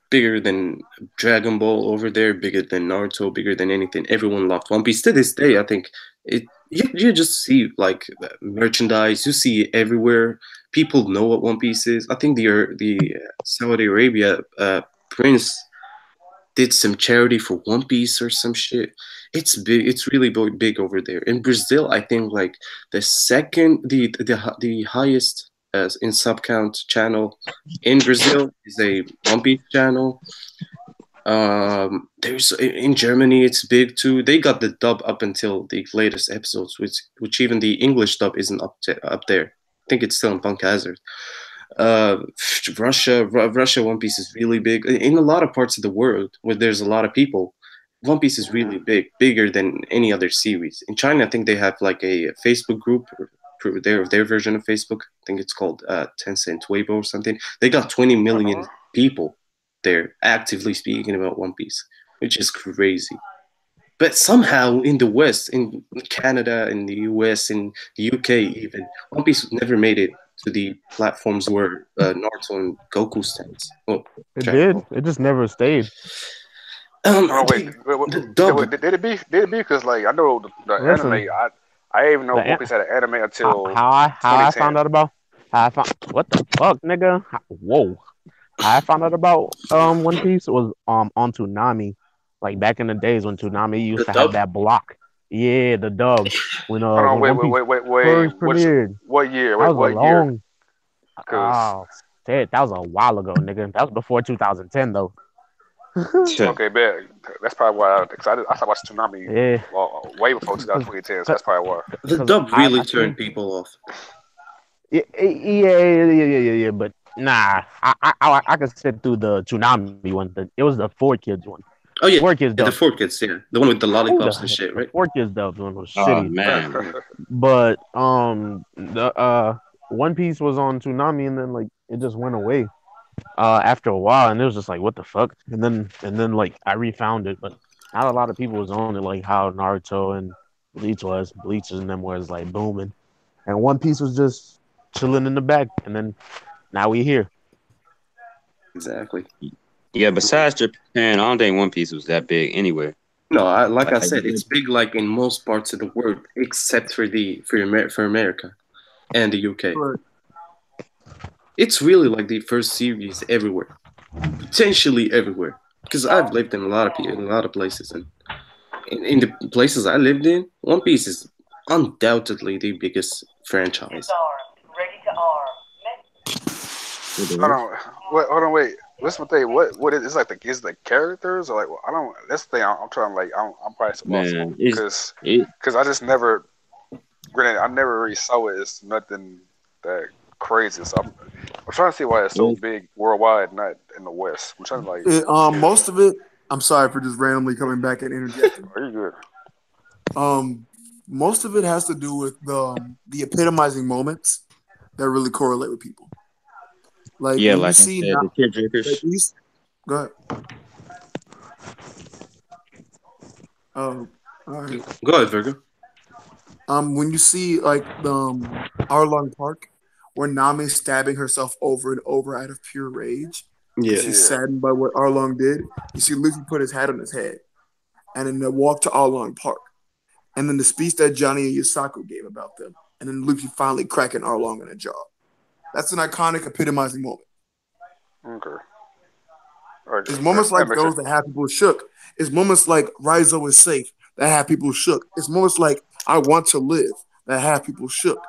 bigger than Dragon Ball over there, bigger than Naruto, bigger than anything. Everyone loved One Piece. To this day, I think it. You just see like merchandise. You see it everywhere. People know what One Piece is. I think the Saudi Arabia prince did some charity for One Piece or some shit. It's big. It's really big over there. In Brazil, I think like the second, the highest in sub count channel in Brazil is a One Piece channel. There's in Germany, it's big too. They got the dub up until the latest episodes, which even the English dub isn't up there. I think it's still in Punk Hazard. uh Russia, One Piece is really big in a lot of parts of the world where there's a lot of people. One Piece is Hmm. really big, bigger than any other series. In China, I think they have like a Facebook group for their version of Facebook. I think it's called Tencent Weibo or something. They got 20 million Uh-huh. people there actively speaking about One Piece, which is crazy. But somehow in the West, in Canada, in the US, in the UK, even One Piece never made it to the platforms where Naruto and Goku stands. Well, It Dragon did. Ball. It just never stayed. Oh no, wait, The dub. did it be? Because like I know the anime, Listen, I didn't even know the One Piece had an anime until how I found 2010. out about how I found what the fuck, nigga? Whoa. How I found out about One Piece was on Toonami, like back in the days when Toonami The used to have dub. that block. Yeah, the dub. Hold on, When One Piece first which premiered, what year? that Wait, was a what year? long Because oh shit, that was a while ago, nigga. That was before 2010 though. okay, bet that's probably why. Because I started watching Tsunami Yeah, way before cause, 2010, so cause, that's probably why. The cause dub I really I turned think people off. yeah. But nah, I could sit through the Toonami one. It was the 4 Kids one. Oh yeah, Four Kids the dub. four kids, yeah, the one with the Who lollipops and the shit, right? 4 Kids dub one was Oh shitty. man, But the One Piece was on Toonami and then like it just went away after a while and it was just like what the fuck and then like I refound it but not a lot of people was on it like how Naruto and Bleach and them was like booming and One Piece was just chilling in the back and then now we here. Exactly. yeah. Besides Japan, I don't think One Piece was that big anywhere. No, like I Like, said, it's big like in most parts of the world except for for America and the UK. Right. It's really like the first series everywhere, potentially everywhere. Because I've lived in a lot of in a lot of places, and in the places I lived in, One Piece is undoubtedly the biggest franchise. what the Hold hell? on, hold on, wait. What's the thing? What is it's like the is the characters or like I don't. That's the thing. I'm trying to like I'm probably so lost on Man, it's because it. I just never. Granted, I never really saw it as nothing that crazy. So I'm trying to see why it's so It's, big worldwide, not in the West. I'm trying to like get. Most of it. I'm sorry for just randomly coming back and interjecting. Are you good? Um, Most of it has to do with the epitomizing moments that really correlate with people. Like yeah, when you like I see said, not the like tearjerkers. these. Go ahead. Oh, all right. Go ahead, Virgo. When you see like the Arlong Park, where Nami's stabbing herself over and over out of pure rage, because Yeah, she's Yeah. saddened by what Arlong did. You see Luffy put his hat on his head, and then the walk to Arlong Park, and then the speech that Johnny and Yusaku gave about them, and then Luffy finally cracking Arlong in the jaw. That's an iconic, epitomizing moment. Okay. All right. It's moments That like makes those sense. that have people shook. It's moments like Raizo is safe that have people shook. It's moments like I want to live that have people shook.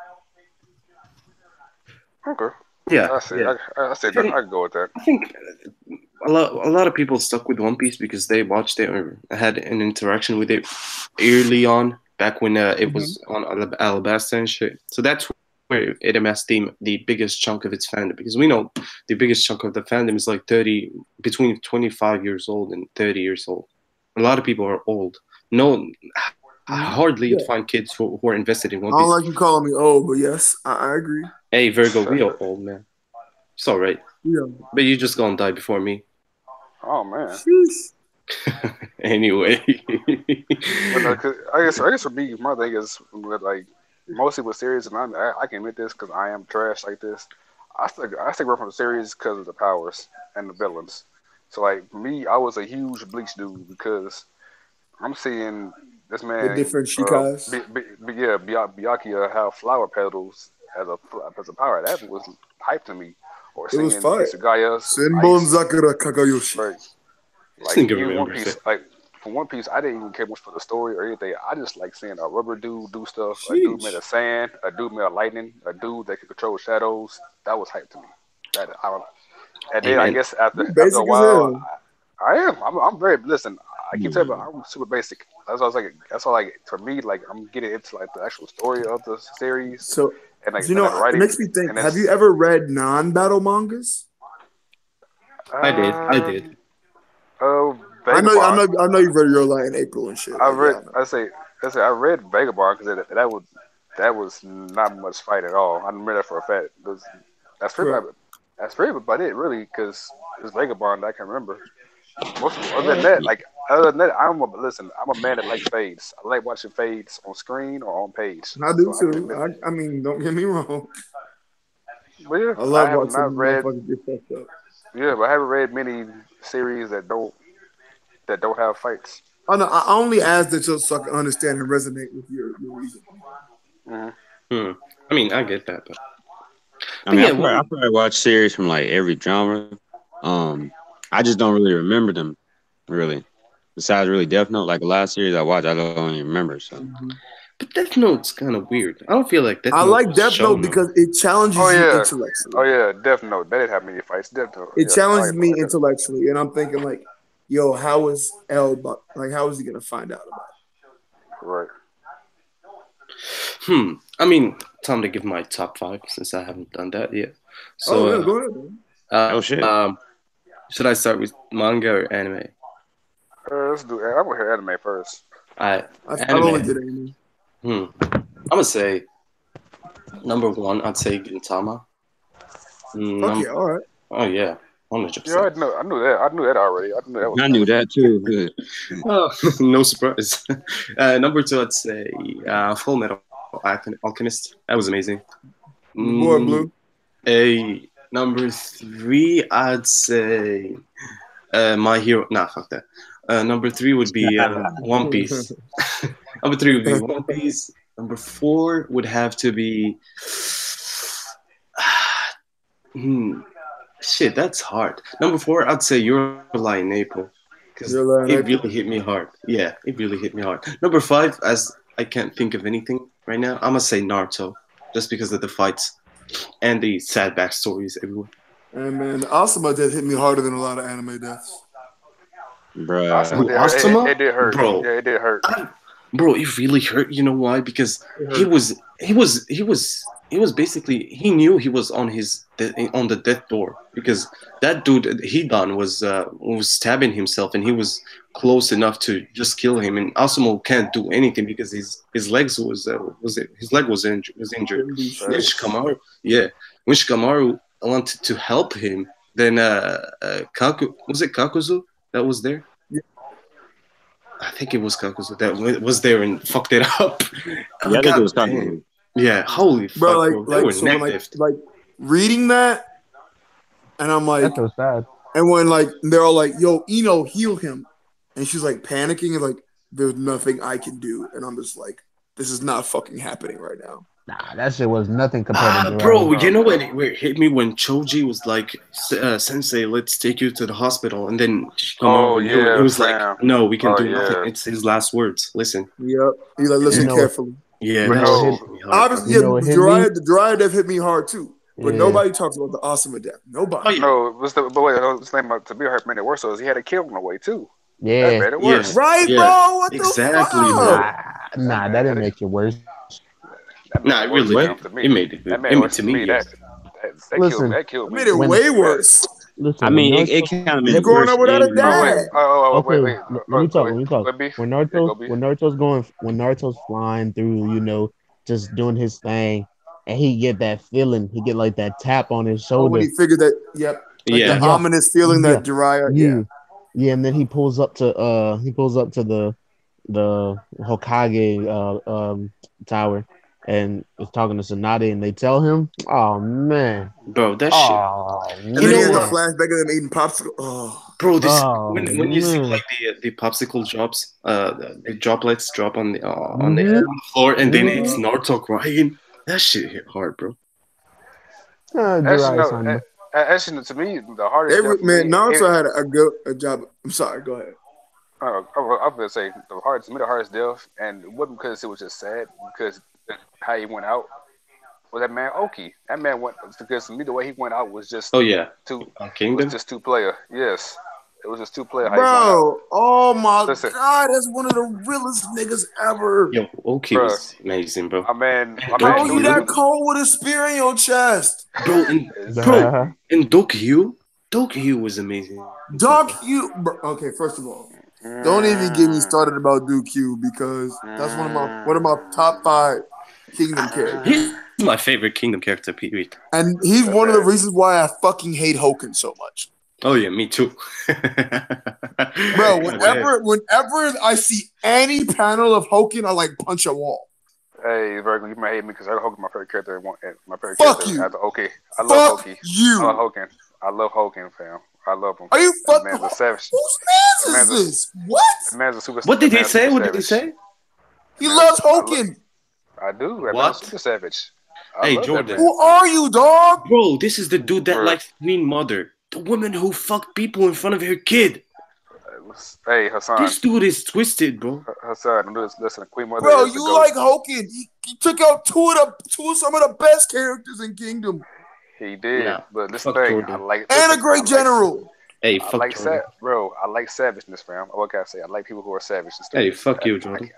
Okay. yeah, I see. yeah. I see that. And I can go with that. I think a lot of people stuck with One Piece because they watched it or had an interaction with it early on, back when it Mm-hmm. was on Alabasta and shit. So that's where it amassed the biggest chunk of its fandom because we know the biggest chunk of the fandom is like 30, between 25 years old and 30 years old. A lot of people are old. No, Mm-hmm. hardly you'd Yeah. find kids who are invested in One I don't Piece. like you calling me old, but yes, I agree. Hey, Virgo, we are old, man. It's all right. Yeah. But you just gonna die before me. Oh man. Sheesh. Anyway. But no, 'cause I guess for me, my thing is with like mostly with series, and I can admit this because I am trash like this. I stick away from the series because of the powers and the villains. So like for me, I was a huge Bleach dude because I'm seeing this The man, different Shikas. Byakuya have flower petals as a power. That was hype to me. Or It was seeing fire. Isugaya's Senbon ice, Zakura Kakayoshi. right? This Like nigga even One remembers Piece, it. like for One Piece, I didn't even care much for the story or anything. I just like seeing a rubber dude do stuff. A dude made Sheesh. of sand. A dude made of lightning. A dude that could control shadows. That was hype to me. That I don't. And Hey then I man, guess You after a basic as while, hell. I am. I'm very. Listen, I keep telling you, Man, I'm super basic. That's why I was like. That's why like for me, like I'm getting into like the actual story of the series So, and like you know, the it writing, makes me think. and Have you it's ever read non-battle mangas? I did. I uh did. oh I know, I Vagabond. know, I know. You've read Your Light in April and shit. I Like, yeah, read. I know. I read Vagabond because that was not much fight at all. I remember that for a fact. That's pretty Correct. about that's pretty about it really because it's Vagabond I can remember. Most other All than right. that, like other than that, I'm a man that likes fades. I like watching fades on screen or on page. I do So I can too. admit that. I mean, don't get me wrong. But yeah, I I love have watching not the read. motherfuckers get fucked up. Yeah, but I haven't read many series that don't that don't have fights. Oh no, I only asked that just so I can understand and resonate with your reason. Hmm. Hmm. I mean, I get that, I but mean, yeah, I well, probably watch series from like every genre. I just don't really remember them really. Besides, really Death Note, like a lot of series I watch, I don't even remember. So Mhm. but Death Note's kind of weird. I don't feel like Death I Note like was Death Note shown. because it Oh challenges you yeah, oh intellectually. yeah, Death Note. They didn't have many fights. Death Note. It Yeah, challenges I me like that. intellectually, and I'm thinking like, yo, how is L? Like, how is he gonna find out about Right. I mean, time to give my top five since I haven't done that yet. it? Oh So, yeah, go ahead, man. oh shit, should I start with manga or anime? Let's do. I'm gonna hear anime first. I I only Anime. did anime. I'm gonna say number one. I'd say Gintama. Fuck yeah, Number. all right. Oh yeah, 100%. Yeah, I knew that. I knew that already. I knew that was I coming. knew that too. Good. Oh, no surprise. Number two, I'd say Full Metal Alchemist. That was amazing. Your boy Mm, Blue. a number three, I'd say My Hero. Nah, fuck that. Number three would be One Piece. Number three would be One Piece. Number four would have to be. Hmm, shit, that's hard. Number four, I'd say Your Lie in April. Because You're it lying, really April. hit me hard. Yeah, it really hit me hard. Number five, as I can't think of anything right now, I'm gonna say Naruto. Just because of the fights and the sad backstories everywhere. And man, the Asuma death hit me harder than a lot of anime deaths. Asuma Bruh. Who, did hurt. Asuma? It did hurt. Bro, Yeah, it did hurt. bro, it really hurt. You know why? Because It he hurt. was he was basically he knew he was on on the death door because that dude Hidan was stabbing himself and he was close enough to just kill him and Asumo can't do anything because his legs his leg was injured. Couldn't do When shit. Facts. Shikamaru yeah when Shikamaru wanted to help him then Kaku was it Kakuzu that was there. Yeah, I think it was Kakuzu that was there and fucked it up. Oh, Yeah, I think it God was damn. Kakuzu. Yeah, holy bro, fuck, bro. They were so when neck deaf. like reading that, and I'm That's like, so sad. and when like they're all like, "Yo, Ino, heal him," and she's like panicking and like, "There's nothing I can do," and I'm just like, "This is not fucking happening right now." Nah, that shit was nothing compared to Bro, Jiraiya. you Oh know man. where it hit me when Choji was like, Sensei, let's take you to the hospital. And then Oh Shikamaru knew it. He yeah, was like, fam. no, we can Oh do nothing. yeah. It's his last words. Listen. Yep. He's like, You listen Yeah, know, carefully. yeah you that know what shit hit, hit me hard, bro. Obviously, you yeah, know what hit me? The Jiraiya death hit me hard too, but Yeah, nobody talks about the Asuma death. Oh, Nobody. yeah. No, but wait, what's the name to be hurt made it worse. So is he had a kill on the way too. That yeah. made it Yeah, worse. Right, yeah. bro? What the Exactly, fuck? bro. Nah, That nah, that man didn't had it. make it worse. That made Nah, it it worse, really What? fam. did. To It me, made it good. I mean, to to me, me yes. Listen, that killed That me. made it when way worse. listen I when mean, Naruto, it kind of made You it growing worse up without a in Oh wait, dad. the okay, wait. let me talk. Go beef. When Yeah, go Naruto, beef. when Naruto's going, when Naruto's flying through, just doing his thing, and he get that feeling, he get like that tap on his Oh, when shoulder. he figured that, yep, like the Yeah. Yeah, ominous feeling yeah, that Jiraiya, yeah. yeah, yeah, and then he pulls up to the Hokage tower, and is talking to Tsunade, and they tell him, "Oh man, Bro, that shit. oh And You then he know has a what? man, flashback of them eating popsicle. Oh, Bro, this oh when you see man." like the popsicle drops, the droplets drop on yeah. Mm-hmm. the floor, and then it's Mm-hmm. Naruto crying. That shit hit hard, bro. Actually, Jiraiya no. San. Actually, to me, the hardest Every death for man, me. Naruto had a job. I'm sorry. Go ahead. I was gonna say the hardest, to me, the hardest death, and it wasn't because it was just sad, because how he went out was that man Oki. That man went because to me the way he went out was just Oh yeah, too Kingdom. player. Yes, it was just two player how he went out. Bro, oh my Listen, God, that's one of the realest niggas ever. Yo, Oki bro, was amazing, bro. my And Bro, man you knew that Dokyu, his cold with a spear in your chest. bro, and bro, exactly. and Dokyu was amazing too, Doc, bro. okay, first of all, don't even get me Mm, started about Duke Q because that's one of my top mm, five Kingdom characters. He's my favorite Kingdom character, period. And he's that one of the man. reasons why I fucking hate Hoken so much. Oh yeah, me too. Bro, God damn. whenever I see any panel of Hoken, I like punch a wall. Hey, Virgo, you might hate me because I Hogan my favorite character. My favorite Fuck character you. after Oki. I love Fuck Oki. I love you. Hogan. I love Hogan, fam. I love him. Are you That fucking? man's a savage. Whose That man's is man's a this? What? that man's a super. What That did he man's super say? What did he savage. say? He Man, loves Hogan. I do. That man's What? super savage. I Hey, love that Jordan. man. Who are you, dog? Bro, this is the dude that Bro, likes Queen Mother. The woman who fucked people in front of her kid. hey, Hassan. This dude is twisted, bro. Hassan, listen. Queen Mother Bro, is the you goat. like Hogan? He took out two of some of the best characters in Kingdom, He did, Nah, but this fuck thing, I Jordan. like. and Listen, a great general. Hey, I fuck like Jordan. bro. I like savageness, fam. What can I say? I like people who are savage and Hey, stupid. fuck you, Jordan.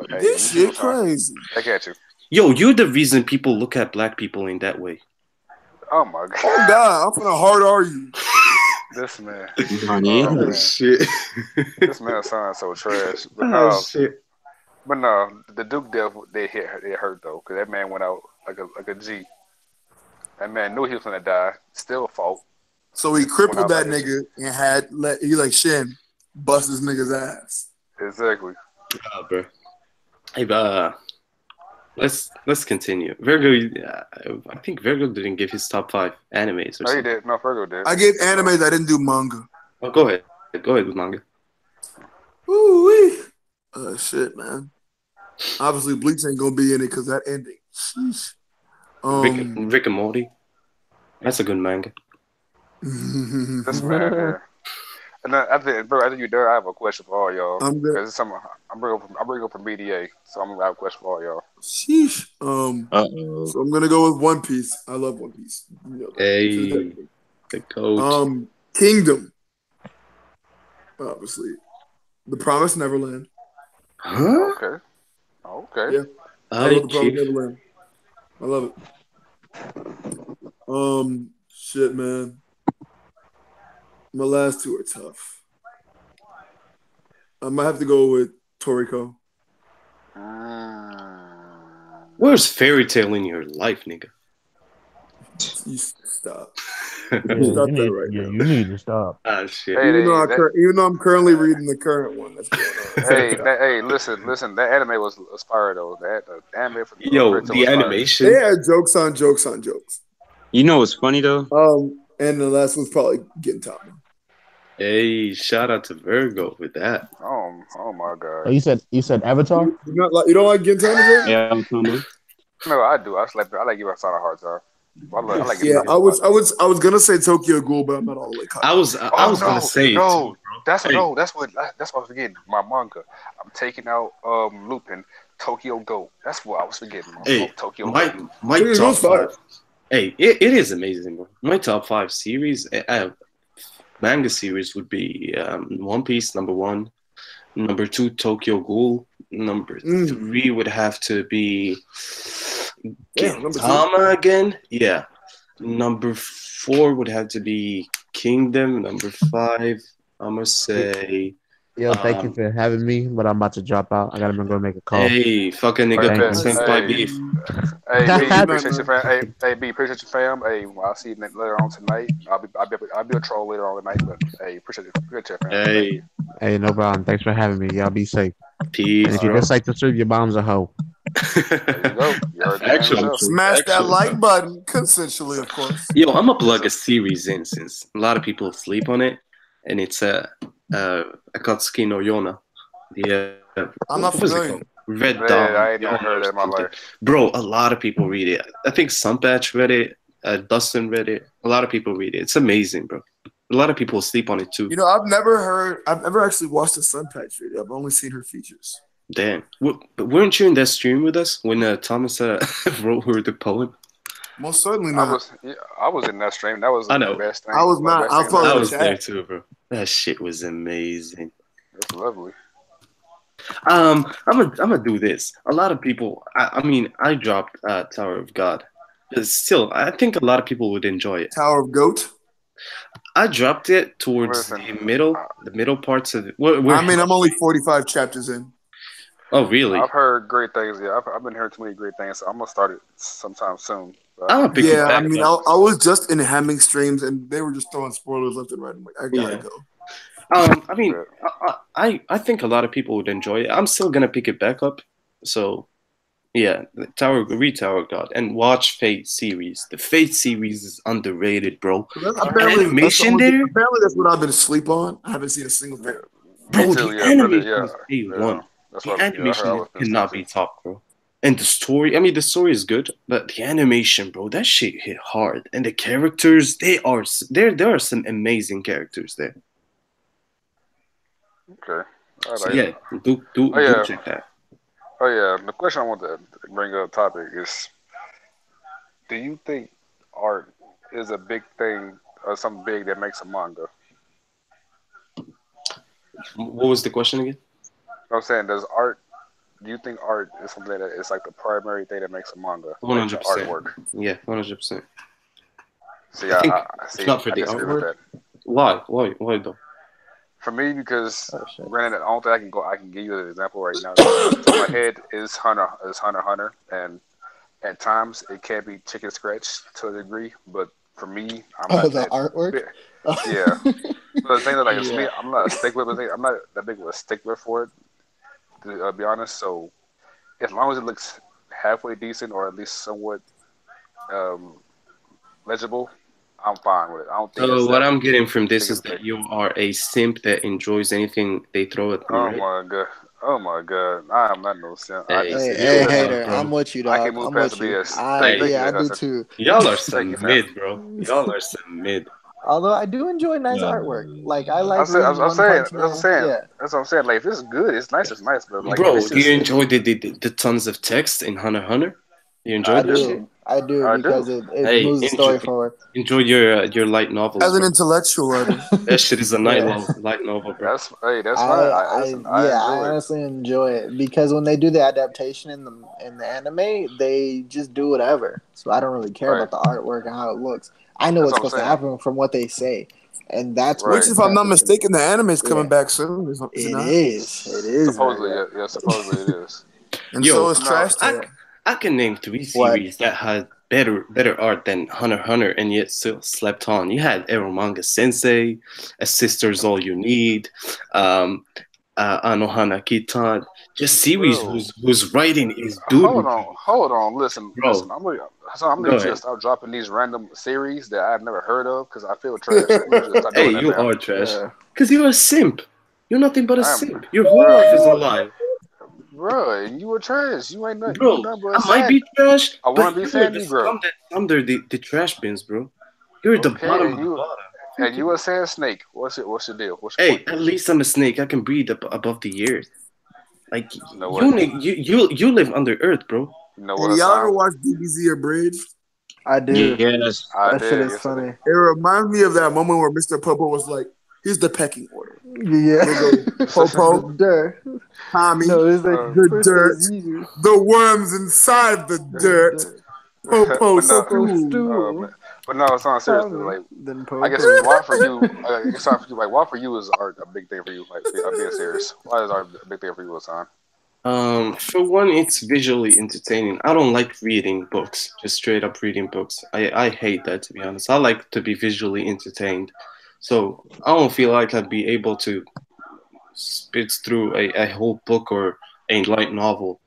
Hey, This you too, shit Hassan. crazy. Back at you. Yo, you're the reason people look at black people in that way. Oh my Oh god, God, I'm gonna hard argue. this man. Honey. Oh man, shit. this man sounds so trash. But Oh no, shit. the Duke death they hurt though, because that man went out like a G. That man knew he was gonna die. Still fought. So he Went crippled out that like a G. nigga and he like Shin bust this nigga's ass. Exactly. Bro. Hey, let's continue. Virgo, I think Virgo didn't give his top 5 animes or No, he something. did. No, Fergo did. I gave animes. I didn't do manga. Oh, go ahead. Go ahead with manga. Ooh wee. Shit, man. Obviously, Bleach ain't gonna be in it because that ending. Sheesh. Rick and Morty. That's a good manga. This man here. And then after you done, I have a question for all y'all. I'm good. Because it's something I'm bringing up from BDA, so I'm gonna have a question for all y'all. Sheesh. Uh-oh. So I'm gonna go with One Piece. I love One Piece. You know that. Hey, the coach. Kingdom. Obviously, The Promised Neverland. Huh? Okay. Okay. Yeah, I Hey, love The Promised Chief. Neverland. I love it. Shit, man. My last two are tough. I might have to go with Toriko. Where's Fairy Tale in your life, nigga? You stop. Yeah, Stop you that need, right yeah, now. you need to stop. Ah, shit. Hey, Even though I'm currently reading the current one that's going on. hey, listen. That anime was fire though. The anime for Yo, Fairy Tail the was fire. They animation. had jokes on jokes on jokes. You know what's funny though? And the last one's probably Gintama. Hey, shout out to Virgo with that. Oh my Oh, god. you said Avatar? You don't like Gintama, Jay? Yeah, I'm coming. No, I do. I like giving Hassan a hard time. I like giving Yeah, him I a was hard time. I was gonna say Tokyo Ghoul, but I'm not all the way caught. I was gonna say it too, bro. That's Hey. That's what I was forgetting. My manga. I'm taking out Lupin, Tokyo Go. That's what I was forgetting. Hey, Tokyo my Go. my Tokyo top Ghoul's fire. 5. Hey, it is amazing, bro. My top 5 series, manga series would be One Piece number 1, number 2 Tokyo Ghoul, number 3 would have to be Damn, number 2. Gintama again. Yeah, number 4 would have to be Kingdom. Number 5, I'm gonna say. Yo, thank you for having me, but I'm about to drop out. I gotta go make a call. Hey, fucking nigga, Thank you. senpai beef. Hey, B, Good appreciate night, your fam. Hey, B, appreciate your fam. Hey, well, I'll see you later on tonight. I'll be a troll later on tonight, but hey, appreciate your fam. Thank Hey, you. Hey, no problem. Thanks for having me. Y'all be safe. And peace, if you bro. dislike the truth, your mom's a hoe. There you go. You heard the man Actually, himself. Smash that Actually. like button consensually, of course. Yo, I'm gonna plug a series in since a lot of people sleep on it, and it's Akatsuki no Yona. The I'm not what was it familiar. called? Red Man, Dawn. I ain't never Yona heard or that in my something. life. Bro, a lot of people read it. I think Sunpatch read it. Dustin read it. A lot of people read it. It's amazing, bro. A lot of people sleep on it too. You know, I've never actually watched a Sunpatch video. I've only seen her features. Damn. But weren't you in that stream with us when Thomas wrote her the poem? Most certainly not. I was in that stream. That was I the know. best thing. I was one of the not. best I was things part I of the was chat. there too, bro. That shit was amazing. It's lovely. I'm gonna do this. A lot of people. I mean, I dropped Tower of God. But still, I think a lot of people would enjoy it. Tower of Goat. I dropped it towards Listen, the middle parts of it. Where, I mean, I'm only 45 chapters in. oh, really? I've heard great things. Yeah, I've been hearing too many great things. So I'm gonna start it sometime soon. I'm gonna pick it Yeah, I back mean, up. I was just in Hamming streams and they were just throwing spoilers left and right. I'm like, I gotta Yeah. go. I mean, I think a lot of people would enjoy it. I'm still gonna pick it back up. So Yeah, read Tower of God and watch Fate series. The Fate series is underrated, bro. The Apparently, animation there, apparently that's what I've been asleep on. I haven't seen a single Me, thing. me bro. too. The Yeah, really. animation Yeah, is yeah. A1. That's The what. Yeah, I heard animation I there was been asleep cannot too. be topped, bro. And the story, I mean, the story is good, but the animation, bro, that shit hit hard. And the characters, there are some amazing characters there. Okay. All So right. yeah, do Oh do yeah. check that. Oh yeah. The question I want to bring up topic is: do you think art is a big thing or something big that makes a manga? What was the question again? I'm saying, does art? Do you think art is something that is like the primary thing that makes a manga, One like the hundred percent. artwork? Yeah, 100%. See, I think I if see. not for I the disagree with artwork, that. why? Why though? For me, because Oh shit. granted, I don't think I can go. I can give you an example right now. The top of my head is Hunter, and at times it can be chicken scratch to a degree. But for me, I'm Oh, not the that. artwork. Big. Yeah, but the thing that like to me, Yeah. I'm not a stickler. But I'm not that big of a stickler for it. To be honest, so as long as it looks halfway decent or at least somewhat um, legible, I'm fine with it. I don't think So it's what that I'm getting from big this of is a thing. that you are a simp that enjoys anything they throw at them, Oh right? my god. Oh my god. I am not no simp. I Hey, just Hey, you hey, are, listen. hater. I'm bro. with you, I can dog. move I'm past the with you. BS. I Hey, Thank you, yeah, I do Hassan. too. y'all are Thank you, some fam. mid, bro. Y'all are some mid. Although I do enjoy nice Uh, artwork. Like I like reading I'm One saying, Punch Man. Yeah, that's what I'm saying. Like, if it's good, it's nice. But like, if bro, it's do you just, enjoy the tons of text in Hunter x Hunter? You enjoy I I that do, shit? do. I do I do. because it Hey, moves the story forward. enjoy your light novels, As an bro. intellectual, I do. That shit is a Yeah. light novel, bro. That's hey, that's fine. I listen. I Yeah, I enjoy it. honestly enjoy it because when they do the adaptation in the anime, they just do whatever. So I don't really care Right. about the artwork and how it looks. I know That's what's what I'm supposed to saying. happen from what they say, and that's Which, what's Right. if I'm not impressive to me. mistaken, the anime is coming Yeah, back soon. Is it it not? is. It is, my Supposedly, guy. yeah, yeah. Supposedly it is. And so Yo, is But no, Trash I, Tail. I can name three What? series that had better art than Hunter x Hunter and yet still slept on. You had Eromanga Sensei, A Sister's All You Need, um, Anohana Kitan. Just series bro. whose writing is dude, Hold on. Listen. bro. I'm gonna Go need you to ahead. stop dropping these random series that I've never heard of because I feel trash. I need you to stop Hey, doing that, you fam. are trash. Yeah. Cause you're a simp. You're nothing but a I'm, simp. Your whole bro. life is a lie. Bro, you were trash. You Bro, nothing but a I might sad. be trash, I want but to be you're sad the Negro. scum that under the trash bins, bro. You're the Okay, bottom of the bottom. and Fuck you you. a sand snake. What's your deal? What's your Hey, point? at least I'm a snake. I can breathe above the earth. Like You know what? you live under earth, bro. You know Hey, what, y'all ever Hassan? watch DBZ Abridged? I do. Yes. I That shit did is yesterday. funny. It reminds me of that moment where Mr. Popo was like, "Here's the pecking order." Yeah. And it goes The Popo, dirt. Tommy, No, it's like uh, the first dirt, there's you. the worms inside the The dirt, dirt. Popo but no, Popo stew. man. stool. But no, it's not seriously. Tommy. Like, Then I guess Popo. why for you? I guess why for you. Like, why for you is art a big thing for you? Like, I'm being serious. Why is art a big thing for you, Hassan? For one, it's visually entertaining. I don't like reading books, just straight up reading books. I hate that, to be honest. I like to be visually entertained. So I don't feel like I'd be able to spit through a whole book or a light novel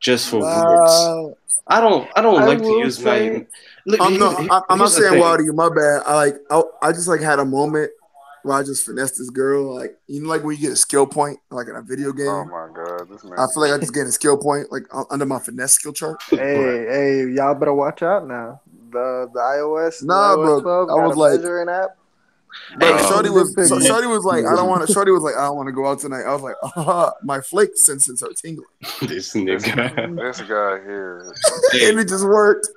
just for words. Wow. I don't I like to will use my say, look. I'm not Here's the saying wow thing. to you, my bad. I just like had a moment where I just finessed this girl. Like, you know, like when you get a skill point, like in a video Oh game. my God, this I man feel like I here. just gained a skill point, like under my finesse skill chart. Bruh. hey, y'all better watch out now. The Nah, iOS bro. 12 I got was a like, measuring app. bro. Start Hey, sending dick pics. Shorty was like, I don't want to. Shorty was like, I don't want to go out tonight. I was like, my flake senses are tingling, this This nigga. this guy here. Hey, and it just worked.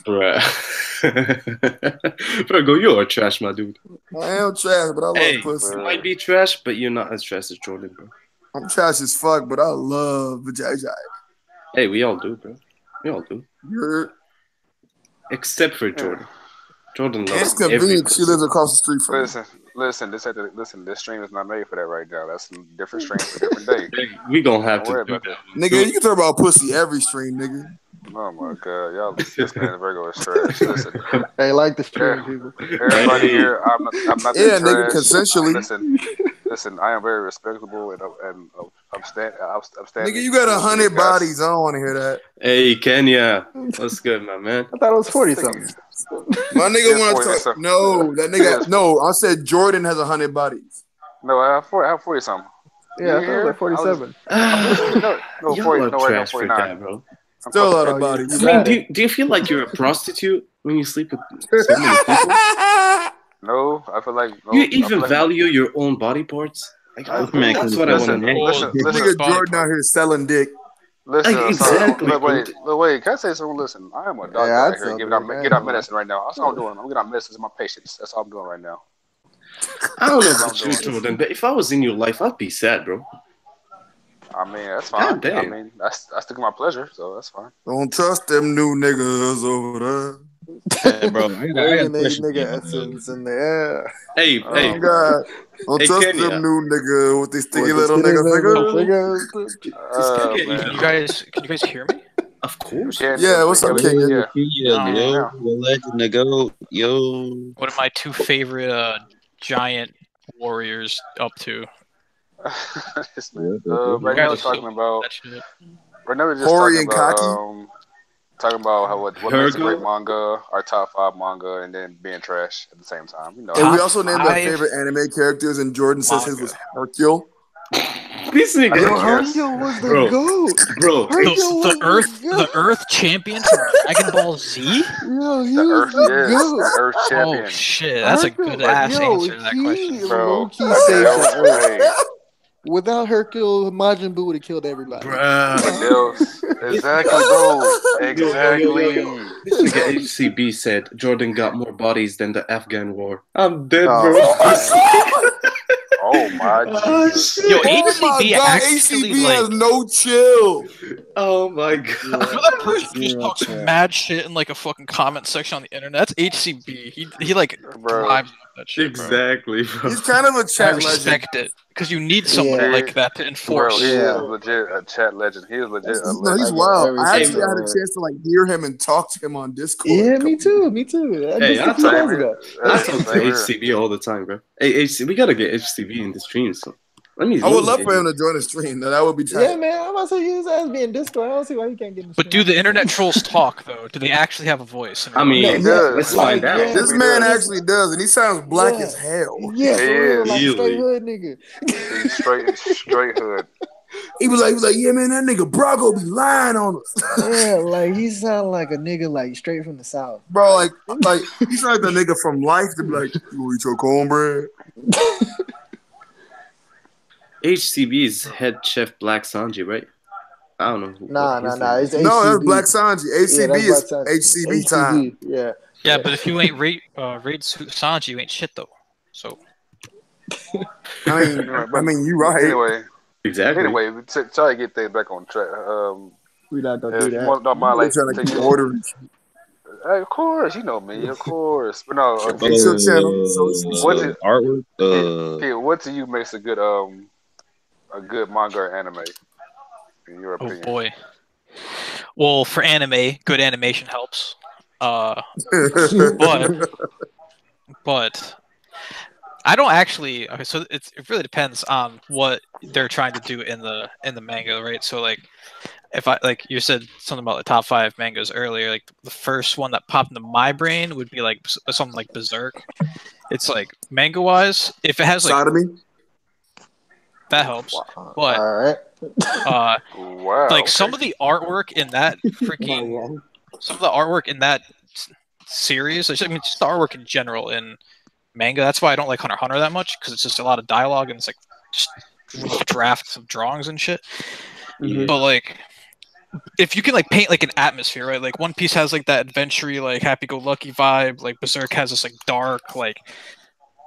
bruh. Bro, go, you're trash, my dude. I am trash, but I love Hey, pussy. you might Uh, be trash, but you're not as trash as Jordan, bro. I'm trash as fuck, but I love vajayjay. Hey, we all do, bro. We all do. You're, Except for yeah. Jordan. Jordan and it's loves every convenient. She pussy. lives across the street from me. Listen. Listen. This stream is not made for that right now. That's a different stream for a different day. Hey, we gonna have Don't to worry do about that. that one Nigga, too. you can talk about pussy every stream, nigga. Oh my God, y'all. This man Virgo is trash. Listen, Hey, like the eh, stream, people. everybody Hey, here. I'm not that Yeah, nigga, trash. consensually. Listen. I am very respectable and I'm Nigga, you got 100 bodies. I don't want to hear that. Hey, Kenya. What's good, my man? I thought it was 40 something. My nigga Yeah, want to 40 talk. something. No, that nigga. No, I said Jordan has 100 bodies. No, I have 40 something. Yeah, I thought it was like 47. No, 40. Y'all are No, wait, no, trash for 49. that, bro. I'm Still a fucking lot of Oh, bodies. I mean, do you feel like you're a prostitute when you sleep with so many people? No, I feel like no. You I feel even like value your own body parts? Like, man that's can what I want to listen, know. Listen, This listen, nigga body Jordan out here selling dick. listen. Like, exactly, Look, bro. wait. Can I say something? Listen, I am a doctor Yeah, I'd out here sell giving dick. out, I ain't giving out gonna medicine right now. That's all I'm doing. I'm giving out medicine to my patients. That's all I'm doing right now. I don't know That's all I'm about you, doing. Jordan, but if I was in your life, I'd be sad, bro. I mean, that's God fine. I damn. mean, that's still my pleasure, so that's fine. Don't trust them new niggas over Hey, bro, I got a Waving they question. nigga essence in the air. Hey, there. hey, Oh God, don't hey, trust Kenya. them new nigga with these sticky With the little skinny nigga little fingers. fingers. Kenya, Man. Can you guys hear me? Of course. Yeah, what's up, Kenya? Yeah. Yo, the legend to go. Yo. What are my two favorite giant warriors up to? Right now we're talking about. That shit. Right now we're just Hori talking and about Kaki? talking about how what makes a great Hergo? manga, our top 5 manga, and then being trash at the same time. You know. And we Top also named our 5 favorite anime characters, and Jordan says his manga. was Hercule. This I nigga. Yo, don't care. Hercule was the Bro. goat. Bro, Hercule was The Earth champion from Dragon Ball Z? Yo, he The was Earth, the yes, goat. the Earth Oh champion, shit, that's a Hercule, good ass yo, answer to that question. he bro. low-key Like, saved the Earth. hey, Without Hercule, Majin Buu would have killed everybody. bruh. exactly, bro. Yo. Exactly. This nigga HCB said Jordan got more bodies than the Afghan war. I'm dead, Oh, bro. Oh my Oh, Jesus. Yo, Oh my HCB God, actually ACB has like no chill. Oh my for god. that person who just Zero talks crap. mad shit in like a fucking comment section on the internet. That's HCB. He like Bro. thrives off that shit, bro. Exactly, bro. He's kind of a I chat legend. respect it because you need somebody Yeah. like that to Bro, enforce. he Yeah. is legit a chat legend. He is legit a No, he's legend. wild. every I actually single had a word. chance to like hear him and talk to him on Discord. Yeah, me too. Me too. Hey, Just I a few told days Same ago. I here. talk to Same here. HCB all the time, bro. Hey, HCB, we gotta get HCB in the stream, so let me. I would love for him to join the stream. That would be tight. Yeah, man. I'm about to say his ass being Discord. I don't see why he can't get in the But do stream. the internet trolls talk though? Do they actually have a voice? I mean, No, He yeah, does. let's like, find out. yeah. This He man does. actually does, and he sounds black Yeah. as hell. Yeah, He for real, is. like a straight Really? hood nigga. He's straight hood. He was like, yeah, man, that nigga Brago be lying on us, Yeah, like he sound like a nigga like straight from the south. bro. Like he's like the nigga from Life to be like, you eat your cornbread. HCB is head chef Black Sanji, right? I don't know. Nah. It's HCB. No, that's Black Sanji. Yeah, ACB that's is Black Sanji. HCB time. Yeah. Yeah, but if you ain't raid Sanji, you ain't shit though. So I mean, you right. Exactly. Anyway, we try to get things back on track. We not gonna If do you that. don't mind, They're like, trying to take keep it. order. Of course, you know me. Of course, but no. It's your channel, so What do- artwork? Pete, what to you makes a good manga or anime, in your oh opinion? boy. Well, for anime, good animation helps. But I don't actually. Okay, so it really depends on what they're trying to do in the manga, right? So like, if I like you said something about the top 5 mangas earlier, like the first one that popped into my brain would be like something like Berserk. It's like manga wise, if it has like Sodomy. that helps, but All right. Wow. like okay. some of the artwork in that freaking some of the artwork in that series, I mean just the artwork in general in manga, that's why I don't like Hunter x Hunter that much, because it's just a lot of dialogue and it's like just rough drafts of drawings and shit. Mhm. But like if you can like paint like an atmosphere, right? Like One Piece has like that adventure-y, like happy-go-lucky vibe, like Berserk has this like dark, like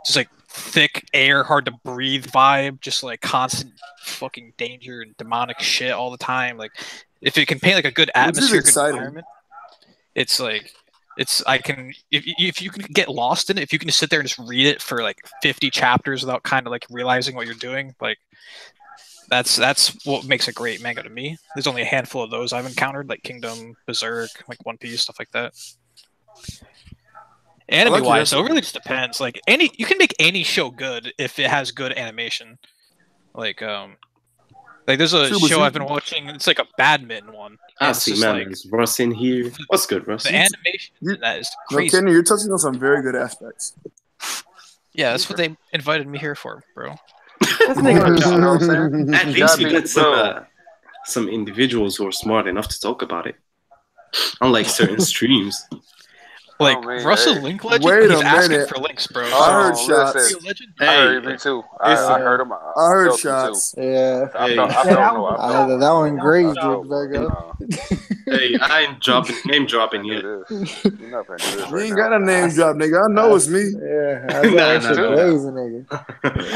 just like thick air, hard to breathe vibe, just like constant fucking danger and demonic shit all the time. Like if it can paint like a good atmosphere, good exciting. environment, it's like I can if you can get lost in it, if you can just sit there and just read it for like 50 chapters without kind of like realizing what you're doing, like that's what makes a great manga to me. There's only a handful of those I've encountered, like Kingdom, Berserk, like One Piece, stuff like that. Anime wise, so it really just depends. Like you can make any show good if it has good animation. Like Like, there's a Super show I've Super. been watching. It's like a badminton one. I And it's see, just man. like Is Russ in here? What's good, Russ? the animation. You- That is No, crazy. Kenny, you're touching on some very good aspects. Yeah, that's what they invited me here for, bro. You Mm-hmm. know what I'm saying? At You least gotta we be, got bro. some individuals who are smart enough to talk about it. Unlike certain streams. Like, I mean, Russell hey. Link Legend, Wait he's a asking minute. for links, bro. I heard Hold on, shots. listen. Real legend? I Hey, heard me too. I listen. heard him. I heard felt him shots. Yeah. too. I Hey. felt. I Yeah, felt. that No, was I a felt. That one That grazed was I you, felt, bro. Virgo. Hey, I ain't name dropping Can't yet. do this. You're not gonna do this You right ain't now. got a name drop, nigga. I know it's me. Yeah, I Nah, saw that nah, shit nah. grazing, nigga.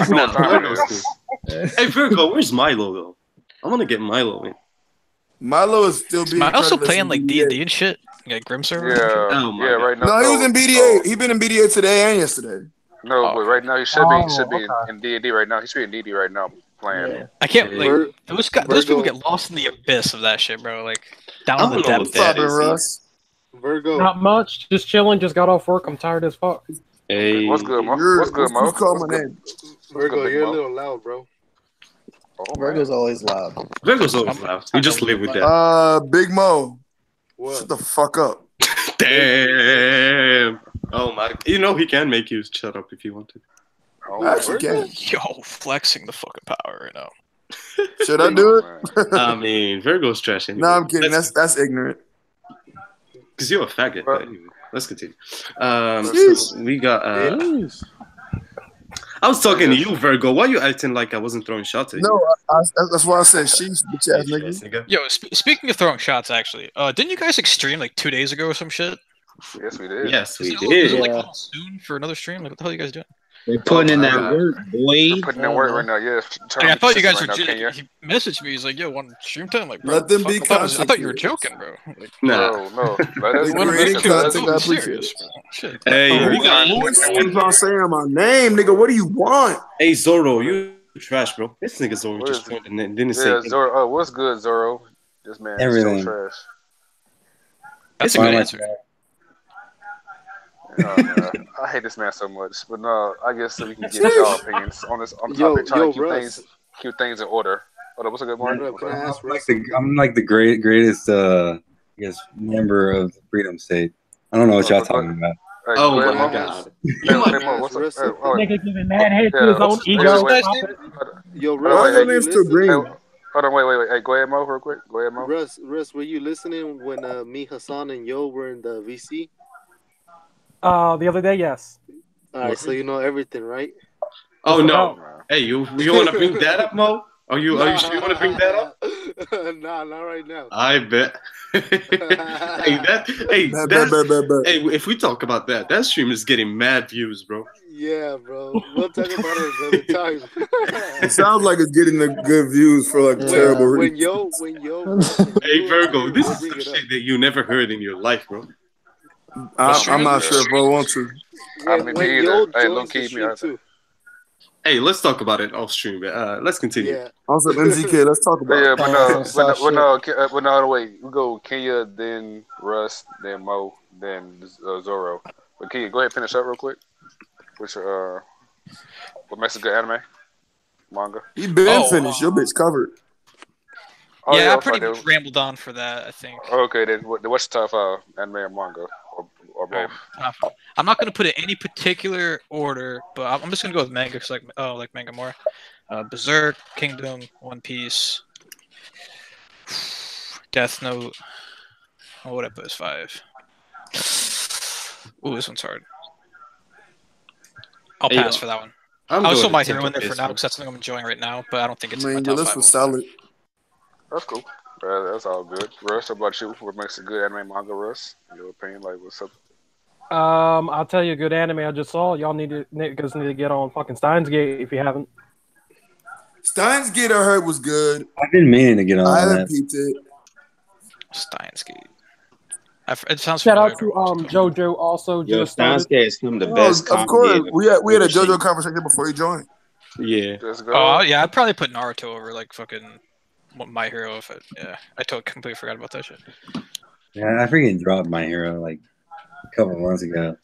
I know Nah, what time it Virgo's is. cool. Hey, Virgo, where's Milo though? I want to get Milo in. Milo is still being Am I also credited playing in like BDA. D&D and shit? Like Grim Server? and Yeah, Oh my yeah. God. Right now. No, he was in BDA. So, He been in BDA today and yesterday. no, Oh, but okay. right now he should be. He Oh, should be okay. in D&D right now. He should be in D&D right now playing. Yeah. I can't, Hey. like, those people Virgo. get lost in the abyss of that shit, bro. Like, down I in the don't know depths. what that Poppin', is. Russ. Virgo. Not much. Just chilling. Just got off work. I'm tired as fuck. Hey, What's good, Mo? You're, What's good, Mo? who's calling What's my good? name? What's Virgo, good, Big you're a Mo? little loud, bro. Oh, Virgo's man. always loud. Virgo's always loud. We just live with that. Big Mo. What? Shut the fuck up. Damn. Oh my. You know he can make you shut up if you wanted. Oh, I actually man. can. Yo, flexing the fucking power right now. Should I do Man. it? I mean, Virgo's trash anyway. No, I'm kidding. That's ignorant. Because you're a faggot. But anyway, let's continue. Jeez. So we got. Jeez. I was talking to you, Virgo. Why you acting like I wasn't throwing shots at you? No, that's why I said sheesh, bitch ass nigga. Yes, nigga. Yo, speaking of throwing shots, actually, didn't you guys like stream like 2 days ago or some shit? Yes, we did. Yes, we Is it did. like a Yeah. little soon for another stream? Like, what the hell are you guys doing? They're putting in my that God. work, boy. We're putting in work right now. Yeah, Like, I thought you guys right were. now, Kenya. He messaged me. He's like, "Yo, one stream time." Like, bro, Let them fuck, be I thought you were content joking, bro. Like, Nah. Bro, no. Let us They're when I'm creating making content, it, I I'm appreciate serious, it. bro. Shit. Hey, Oh, we got. Who keeps on saying my name, nigga? What do you want? Hey, Zoro, you trash, bro. This nigga Zoro What just is it? joined and then didn't say Yeah, anything. Zoro. Oh, what's good, Zoro? This man is Everything. so trash. That's a Why good am I answer. trash? Oh, man. I hate this man so much. But no, I guess so we can get y'all opinions on this on the topic. Trying to keep things in order. Hold up, what's a good What morning? up? Can I ask I'm like Russell? I'm like the greatest I guess member of the Freedom State. I don't know what y'all talking about. Hey, Oh go ahead, my Mo. God. Hey, You might. hey, Mo, what's up? Hey, Russell. oh, wait. Nigga giving mad hate to Yeah, his own what's ego. wait, Stop it. Yo, Hold on, Why Russ, is your wait, were you name still listening? green? Hold on, wait. Hey, go ahead, Mo, real quick. Go ahead, Mo. Russ, were you listening when me, Hassan, and Yo were in the VC? The other day, yes. All right, so you know everything, right? Oh Just no. about. Hey, you want to bring that up, Mo? Are you sure you want to bring that up? Nah, not right now. I bet. hey, Bet. if we talk about that stream is getting mad views, bro. Yeah, bro. We'll talk about it another time. It sounds like it's getting the good views for like when, terrible when reasons. yo, Russ, and Hey, you Virgo, we'll this is bring some it up. shit that you never heard in your life, bro. I'm not sure if I want to. When Me Yo either. Hey, joins low the key, me stream either. too. Hey, let's talk about it off stream. Let's continue. Yeah. Also, MZK, let's talk about Yeah, it. but no, wait. We go Kenya, then Russ, then Mo, then Zoro. But Kenya, go ahead and finish up real quick. Which what makes a good anime? Manga? He been finished. Your bitch covered. Oh, yeah, I I'm pretty sorry, much rambled on for that, I think. Okay, then what's your top anime or manga? Or both? I'm not gonna put it in any particular order, but I'm just gonna go with manga, 'cause like manga more. Berserk, Kingdom, One Piece, Death Note. Oh, what I put is 5. Ooh, this one's hard. I'll Hey, pass for that one. I'm I'll going show to my take hero a in there for piss, now bro. because that's something I'm enjoying right now, but I don't think it's in my Man, top your 5. list was solid. That's cool. That's all good. Russ, how about you? What makes a good anime manga, Russ? In your opinion, like what's up? I'll tell you a good anime I just saw. Y'all niggas need to get on fucking Steins Gate if you haven't. Steins Gate, I heard was good. I've been meaning to get on I that. haven't peeped it. Steins Gate. It sounds Shout familiar. out to JoJo also Yo, just started. Steins is some of the Oh, best of comedy course, I've we had a ever seen. JoJo conversation before you joined. Yeah. Let's go. Oh yeah, I'd probably put Naruto over like fucking My Hero if it. Yeah, I completely forgot about that shit. Yeah, I freaking dropped my hero like a couple months ago.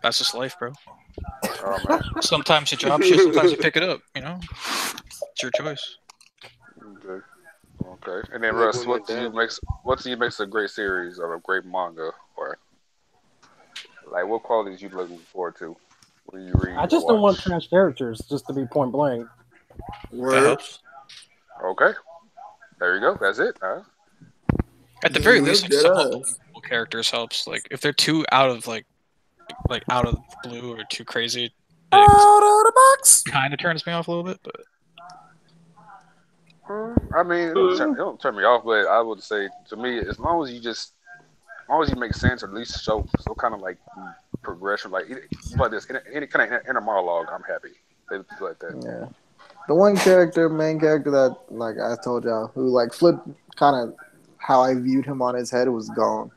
That's just life, bro. Oh man. Sometimes you drop shit, sometimes you pick it up. You know, it's your choice. Okay. Okay. And then Like Russ, when my dad. what do you makes a great series or a great manga, or like what qualities you looking forward to when you I read or just don't want watch? trash characters, just to be point blank. That Word. helps. Okay. There you go. That's it. At the very Yeah, least, like dead somewhat ass. believable characters helps. Like if they're too out of like out of the blue or too crazy, it Out of the box. kind of turns me off a little bit. But I mean, it don't turn me off, but I would say to me, as long as you make sense or at least show some kind of like progression, like this, any kind of inner monologue, I'm happy. They do like that. Yeah. The one main character that like I told y'all, who like flipped kind of how I viewed him on his head was gone.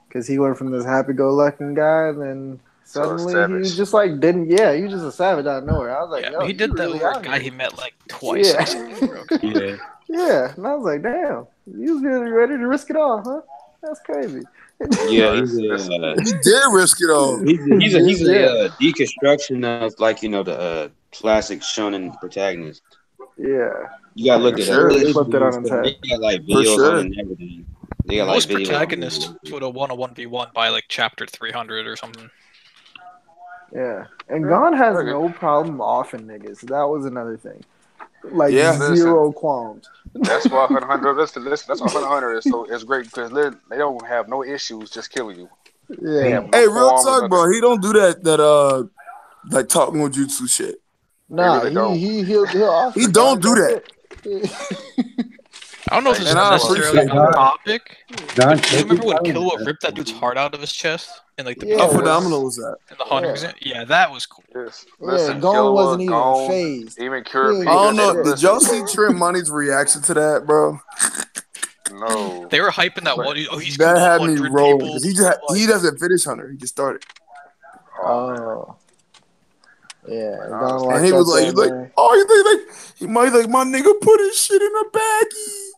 Because he went from this happy-go-lucky guy, and then So suddenly he savage. just like didn't. Yeah, he was just a savage out of nowhere. I was like, yeah, yo, he you did that really over a out guy here. he met like twice. Yeah. Okay. Yeah. Yeah, and I was like, damn, you was really ready to risk it all, huh? That's crazy. Yeah, So this He did risk it all. he's a Yeah, deconstruction of like the classic shonen protagonist. yeah, You gotta like look he at sure. really his flipped it on videos. his They head. got like For videos on sure. it and everything. They got like Most videos. protagonists would have won a 1v1 by like chapter 300 or something. Yeah, and yeah, Gon has okay. no problem offing niggas. That was another thing. Like Yeah. Listen, zero qualms. that's why Hunter Hunter. Listen, that's why Hunter Hunter is so it's great because they don't have no issues just killing you. They Yeah, have no Hey, real qualms, talk, nothing. bro. He don't do that like talking with jutsu shit. They nah, really don't. he'll He offer, don't dog. do That's that. it. I don't know if Like this is And I that's why. necessarily appreciate on that. topic, Don but do you Cheadle remember when probably Killua does. ripped that dude's heart out of his chest in like the Yeah, How it beginning was. phenomenal was that? in the Hunter Yeah, exam? Yeah, that was cool. Yes. yeah. Listen, Gon wasn't Killua, even Gone, phased. even He Cure ain't I even don't P. know. They trip. Did listen. y'all see Trent Money's reaction to that, bro? No. They were hyping that Like, one. Oh, he's killed That had me 100 rolling people. because he Like, doesn't finish Hunter. He just started, oh man. Oh, yeah. Man, Gon and walked he up was like, there, he's like, man. oh, you think like he might like my nigga put his shit in a baggie.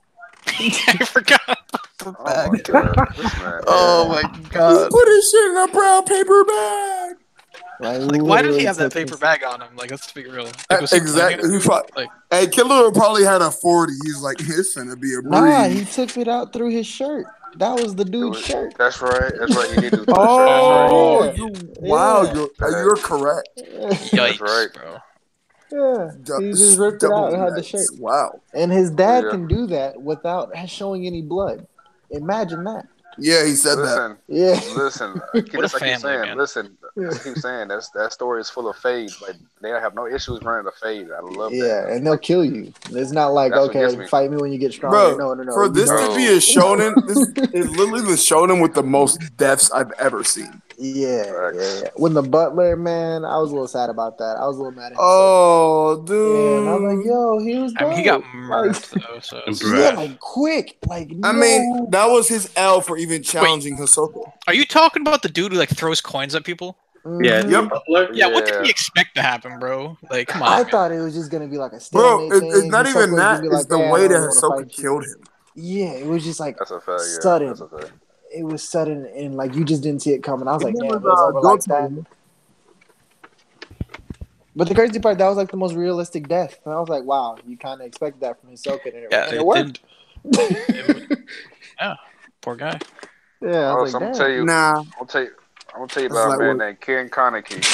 I forgot about the Oh my bag. god. This man. Oh Yeah, my He god! put his shit in a brown paper bag. like Like, why did he literally have that took paper his. bag on him? Like, let's be real. Like, was he planning Exactly. on He doing it? probably, Like, hey, Killer probably had a 40. He's like, it's finna be a Nah, he breeze. took it out through his shirt. That was the dude's shirt. That's right. That's right. He did do it through the shirt. That's right. Oh, Yeah, you wow, yeah, you're correct. That's right. yikes, bro. yeah. He just ripped it out Double and had the yikes. shirt. Wow. And his So dad yeah. can do that without showing any blood. Imagine that. Yeah, he said that. Listen. Yeah. Listen. What a I keep family, saying. man. Listen. I keep saying that story is full of fade. Like they have no issues running the fade. I love that. Yeah, and they'll Like kill you. It's not like, that's what gets okay, me. fight me when you get stronger. Bro, No, no, no. for You this know. to be a No. shonen, this is literally the shonen with the most deaths I've ever seen. Yeah, yeah, Facts. yeah. When the butler, man, I was a little sad about that. I was a little mad at himself. Oh, Yeah, and I was like, dude. yo, he was I mean, he got dead. Like, murked though, so it's yeah, Bruh. tough. like quick. Like, I mean, no. that was his L for even Wait, challenging Hisoka. are you talking about the dude who like throws coins at people? Yeah, Mhm. Yep. Butler. Yeah, what did Yeah. he expect to happen, bro? Like, come I on, man. thought it was just gonna be like a Bro, stalemate it's thing. not Hisoka even was gonna that. be It's like, the hey, I way don't that really want to Hisoka fight you. killed him. Yeah, it was just like That's a fact. Yeah. sudden. That's a fact. It was sudden, and like you just didn't see it coming. I was It like, was damn, it was over like that. Goto. But the crazy part, that was like the most realistic death. And I was like, wow, you kind of expected that from Hisoka, and Yeah, and it it worked. Yeah, poor guy. Yeah, I Oh, was so like, I'm gonna damn. tell you. Nah, I'm gonna tell you that's about a like man what named Ken Kaneki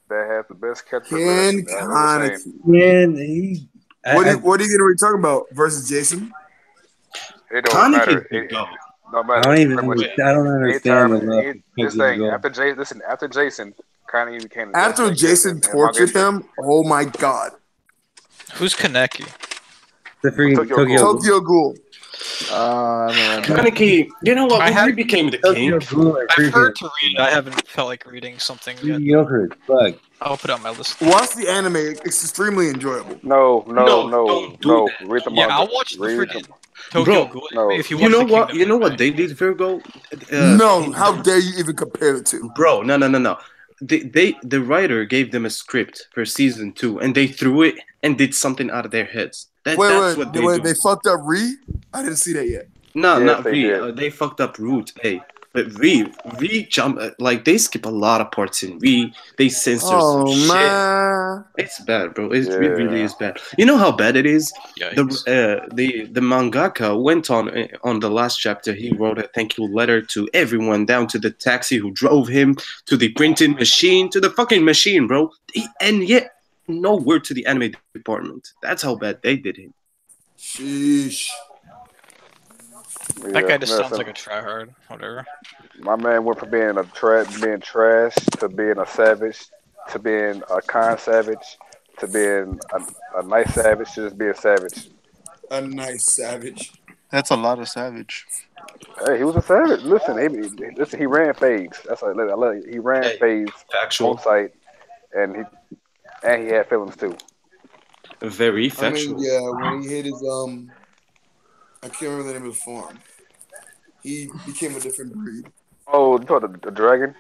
that has the best catch Ken progression that I've ever seen. Kaneki. Man, he. What are you gonna be talking about versus Jason? It don't Kaneki matter. could go. No I matter. don't even. Pretty much I don't understand anytime. the love for This Tokyo thing Ghoul. after Jason, Kaneki became the best After thing in, Jason in manga tortured history. him, oh my god. Who's Kaneki? The freaking Tokyo Tokyo Ghoul. Ghoul. Tokyo Ghoul. I never read that. Kaneki, you know what? I When have he became the Tokyo king, Ghoul are I've heard freaking to read it. I haven't felt like reading something yet. mediocre as fuck. I'll put it on my list. Watch the anime. It's extremely enjoyable. No, no, don't do that. Read the Yeah, manga. I'll watch the Read freaking the Tokyo Bro, Ghoul no. anime if you you watch know the what? Kingdom You know what anime. they did, Virgo? No, how dare you even compare the two? Bro, no. The writer gave them a script for season 2, and they threw it and did something out of their heads. That's what they Wait, do. they fucked up Re? I didn't see that yet. No, Yes, not they Re. did. They fucked up Root. Hey, But V jump like they skip a lot of parts in V. They censor some Oh shit. man. It's bad, bro. It Yeah. really is bad. You know how bad it is. Yikes. The mangaka went on the last chapter. He wrote a thank you letter to everyone, down to the taxi who drove him, to the printing machine, to the fucking machine, bro. And yet, no word to the anime department. That's how bad they did him. Sheesh. That guy just sounds listen, like a tryhard. Whatever. my man went from being being trash to being a savage to being a kind savage to being a nice savage to just being savage. A nice savage. That's a lot of savage. Hey, he was a savage. Listen, he ran fades. That's like he ran Hey, fades factual. on site, and he had feelings too. Very I factual. mean, yeah, when he hit his I can't remember the name of the farm. He became a different breed. Oh, you talking the dragon?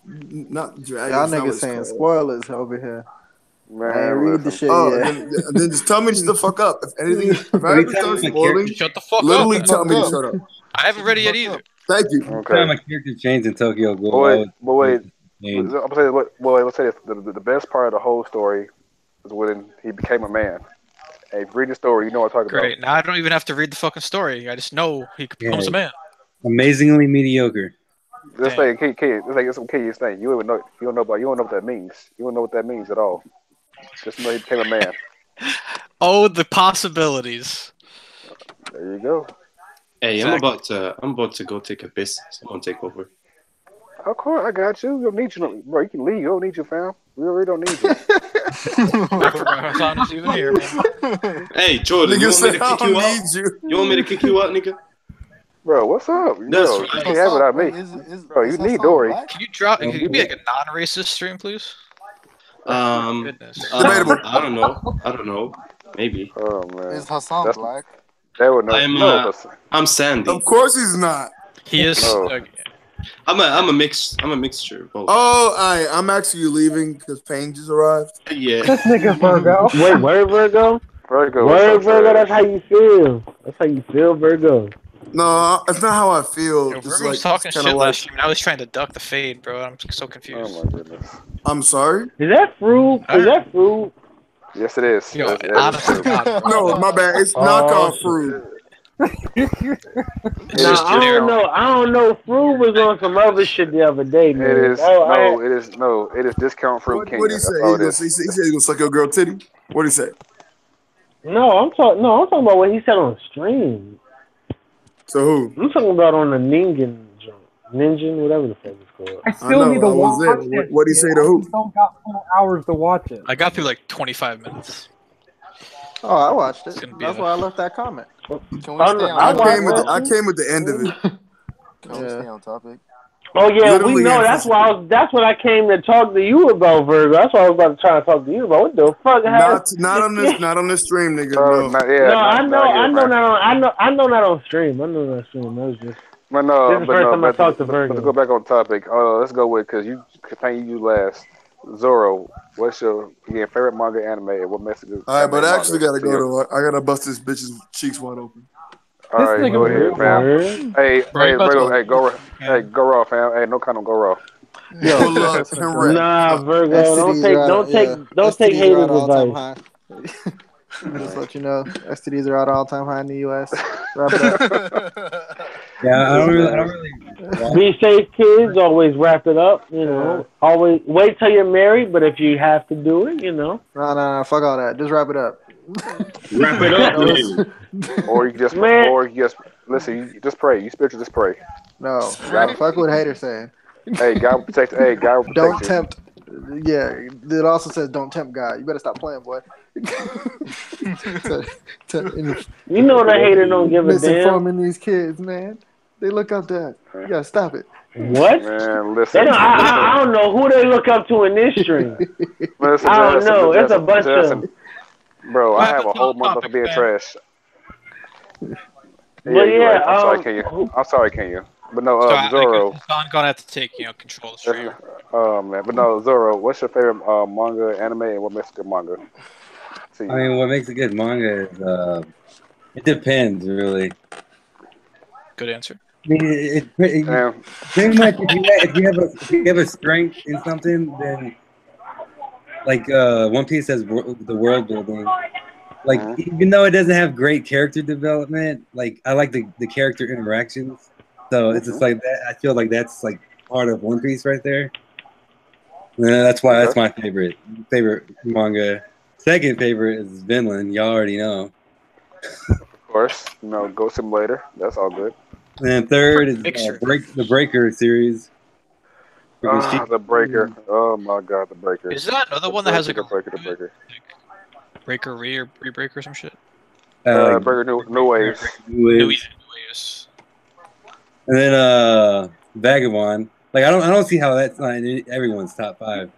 Not dragon. Y'all it's not what niggas it's saying called. spoilers over here. I ain't Man, read the listen. shit Oh, yet. then just tell me to shut the fuck up. If anything, if I Every ever time start my spoiling, character, Shut the fuck literally up. tell me to Fuck shut up. I haven't read it yet Fuck either. up. Thank you. every Okay. time my character changed in Tokyo Ghoul, But wait, changed. I'm saying, let's say this. The best part of the whole story is when he became a man. Hey, if you read the story, you know what I'm talking Great. Now I don't even have to read the fucking story. I just know he becomes a man. Amazingly mediocre. about. This Damn. thing, kid, it's some kid's thing. You don't know, you don't know about, you don't know what that means. You don't know what that means at all. Just know he became a man. Oh, the possibilities. There you go. Hey, Exactly. I'm about to go take a piss. Someone take over. Of course, I got you. You don't need you, bro. You can leave. You don't need you, fam. We already don't need you. I forgot Hassan is even here, man. Hey, Jordan, you Nigga want me said to I kick don't you out? need you. You want me to kick you out, nigga? Bro, what's up? That's Bro, right. you can't have it without me. Bro, you Is need Hassan Dory. black? Can you drop? Oh, Can you be like a non-racist stream, please? Goodness. Debatable. I don't know. I don't know. Maybe. Oh man, Is Hassan that's black? they would know. I'm No, I'm Sandy. Of course he's not. He is. No. I'm a mixture of both. Oh, I'm actually leaving because Pain just arrived. Yeah. This nigga Virgo. Wait, word Virgo? Virgo is Word so Virgo, that's trash. how you feel. That's how you feel, Virgo. No, it's not how I feel. Yo, It's Virgo like was talking kind shit of like last stream, and I was trying to duck the fade, bro. I'm so Oh confused. my goodness. I'm sorry. Is that fruit? Is that fruit? Yes, it is. Yo, That is honestly, true. God, bro. No, my bad. It's Oh, knockoff shit. fruit. It Nah, is I don't discount. know. I don't know. Fruit was on some other shit the other day, It man. is I it is discount fruit What do king. you That's say? all it He is. said he's gonna suck your girl titty. What do you say? no, I'm talking. No, I'm talking about what he said on stream. So who? I'm talking about on the Ningen joint, Ninja, whatever the fuck it's called. I I still know. need to I was watch there. that What do you say shit. to I who? just don't got 4 hours to watch it. I got through like 25 minutes. Oh, I watched it. It's gonna be That's a- why I left that comment. Can we stay I on watched topic? I came at the end of it. Can we stay on topic? Oh yeah, we Literally know. That's why. That's what I came to talk to you about, Virgo. That's what I was about to try to talk to you about. What the fuck? Not on this stream, nigga. Oh, No. No, I know. not I yet, know man. not on. I know not on stream. I know not on stream. That was just. But This is the first time I talked to but Virgo. to go back on topic, let's go with because you Payne, you last. Zoro, what's your favorite manga anime and what message is All right, but I actually gotta go you? to. I gotta bust this bitch's cheeks wide open. All This right, nigga go ahead, Virgo. fam. Hey, Bro, you about Virgo, to- hey, go, Yeah. go raw, fam. Hey, no condom, go raw. Yo, Pull up listen, and bro. rap. Nah, Virgo. STDs are out. Don't take STDs are at haters' all time advice. high. Just let you know, STDs are at all time high in the U.S. Wrap it up. Yeah, I don't really. Be safe, kids. Always wrap it up. You know. Always wait till you're married, but if you have to do it, you know. No, fuck all that. Just wrap it up. Wrap it up, No, man. or you just, Man. or you just listen. You just pray. You spiritual, just pray. no, fuck what haters saying. Hey, God will protect. Hey, God will protect Don't you. tempt. Yeah, it also says don't tempt God. You better stop playing, boy. You know the hater don't give a damn. Misinforming these kids, man. They look up to that. You gotta stop it. What? Man, They listen. don't, I don't know who they look up to in this stream. Listen, I don't listen, know. It's a listen, bunch listen. Bro, I Well, have a whole month topic, of being man. trash. But you're yeah, right. I'm sorry, Kenya. But no, So Zoro. Hassan gonna have to take control of the stream. Man, but no, Zoro. What's your favorite manga, anime, and what makes a good manga? To you? I mean, what makes a good manga is it depends, really. Good answer. mean, Damn. pretty much if you have a strength in something, then like One Piece has the world building. Like Mhm. even though it doesn't have great character development, like I like the character interactions. So it's just Mhm. like that. I feel like that's like part of One Piece right there. Yeah, that's Okay. my favorite manga. Second favorite is Vinland. Y'all already know. Of course. Go Simulator. That's all good. And then third Pretty is mixture. the Breaker series. Because Ah, the Breaker. Oh my God, the Breaker. Is that another The one that has Breaker. like The a Breaker. The Breaker. breaker re or rebreaker or some shit? like Breaker New Waves. No, Waves. yes. And then Vagabond. Like I don't see how that's not in everyone's top 5.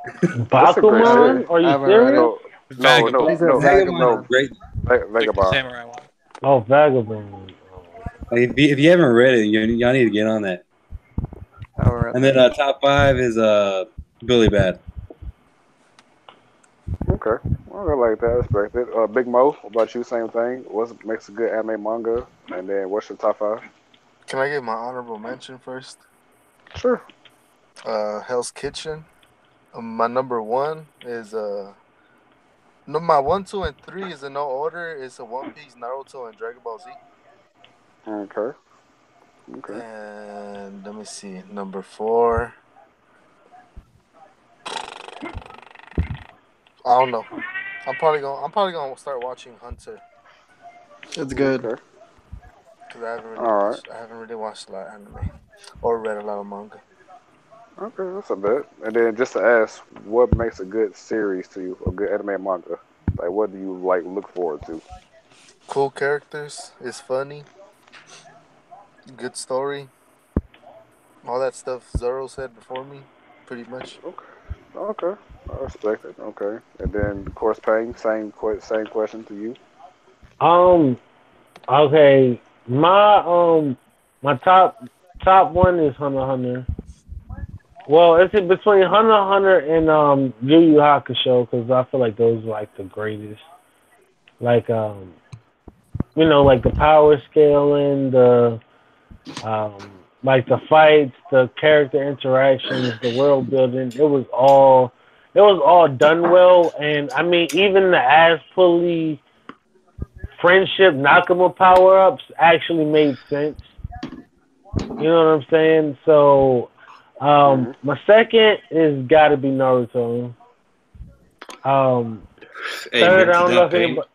That's a great series. Bakuman? Are I you haven't read serious? it. No, no, Vagabond. no, He said no, no. Vagabond. Like the Vagabond. samurai one. Oh, Vagabond. Like if you haven't read it, y'all need to get on that. I haven't read And that. then top 5 is Billy Bad. Okay. Well, I like that. I respect it. Big Mo, what about you? Same thing. What makes a good anime manga? And then what's your top 5? Can I get my honorable mention first? Sure. Hell's Kitchen. My number one is no, my 1, 2, and 3 is in no order. It's a One Piece, Naruto, and Dragon Ball Z. Okay. Okay. And let me see, number 4. I don't know. I'm probably gonna start watching Hunter It's good. Okay. because I haven't really All right. watched. I haven't really watched a lot of anime or read a lot of manga. Okay, that's a bit. And then just to ask, what makes a good series to you? A good anime manga? Like, what do you like look forward to? Cool characters. It's funny. Good story. All that stuff Zoro said before me, pretty much. Okay. Okay. I respect it. Okay. And then, of course, Payne, same question to you. Um, okay. My top one is Hunter x Hunter. Well, it's in between Hunter x Hunter and Yu Yu Hakusho because I feel like those are like the greatest. Like like the power scaling, the um, like the fights, the character interactions, the world building. It was all done well, and I mean even the ass pulley friendship Nakama power ups actually made sense. You know what I'm saying? So, Hmm. my second is got to be Naruto. Um, third, Amen I to don't know that, if Pain. anybody,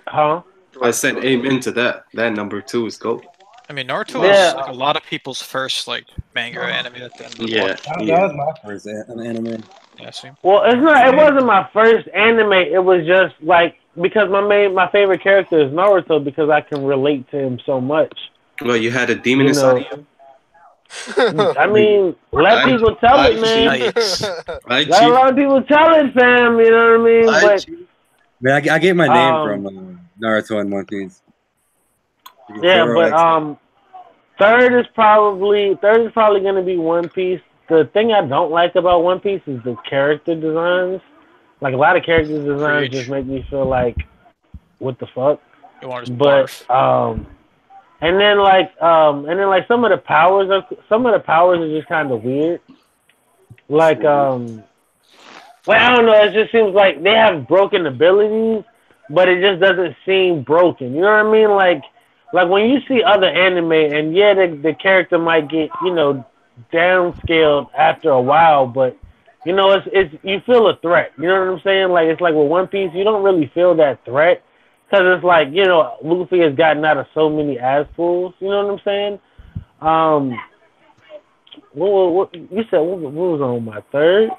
huh? I said amen to that. That number 2 is gold. I mean, Naruto is like Yeah. a lot of people's first like manga or anime that they Yeah. watch. That Yeah. was my first anime. Yeah, see. Well, it's not. It wasn't my first anime. It was just like because my favorite character is Naruto because I can relate to him so much. Well, you had a demon You inside know, of you? I mean, let I, people tell I it, man. Yikes. I Let a chief. lot of people tell it, fam. You know what I mean? I But chief. Man, I get my name um, from Naruto and One Piece. yeah, Zoro but X. third is probably gonna be One Piece. The thing I don't like about One Piece is the character designs. Like a lot of character designs just Preach. make me feel like, what the fuck? You want to just But barf. and then like some of the powers are just kind of weird. Like well, I don't know. It just seems like they have broken abilities, but it just doesn't seem broken. You know what I mean? Like when you see other anime, and yeah, the character might get downscaled after a while, but it's you feel a threat. You know what I'm saying? Like it's like with One Piece, you don't really feel that threat because it's like Luffy has gotten out of so many ass pulls. You know what I'm saying? Um, what you said? What was on my third?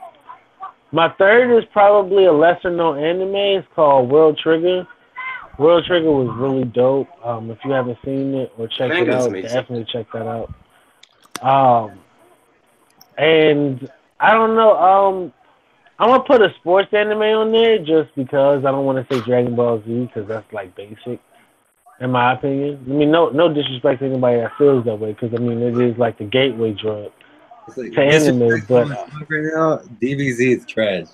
My third is probably a lesser known anime. It's called World Trigger. World Trigger was really dope. If you haven't seen it or checked it Manga's out, amazing. definitely check that out. And I don't know. I'm gonna put a sports anime on there just because I don't want to say Dragon Ball Z because that's like basic, in my opinion. I mean, no disrespect to anybody that feels that way because I mean it is like the gateway drug It's like, to anime, but. right now, DBZ is trash.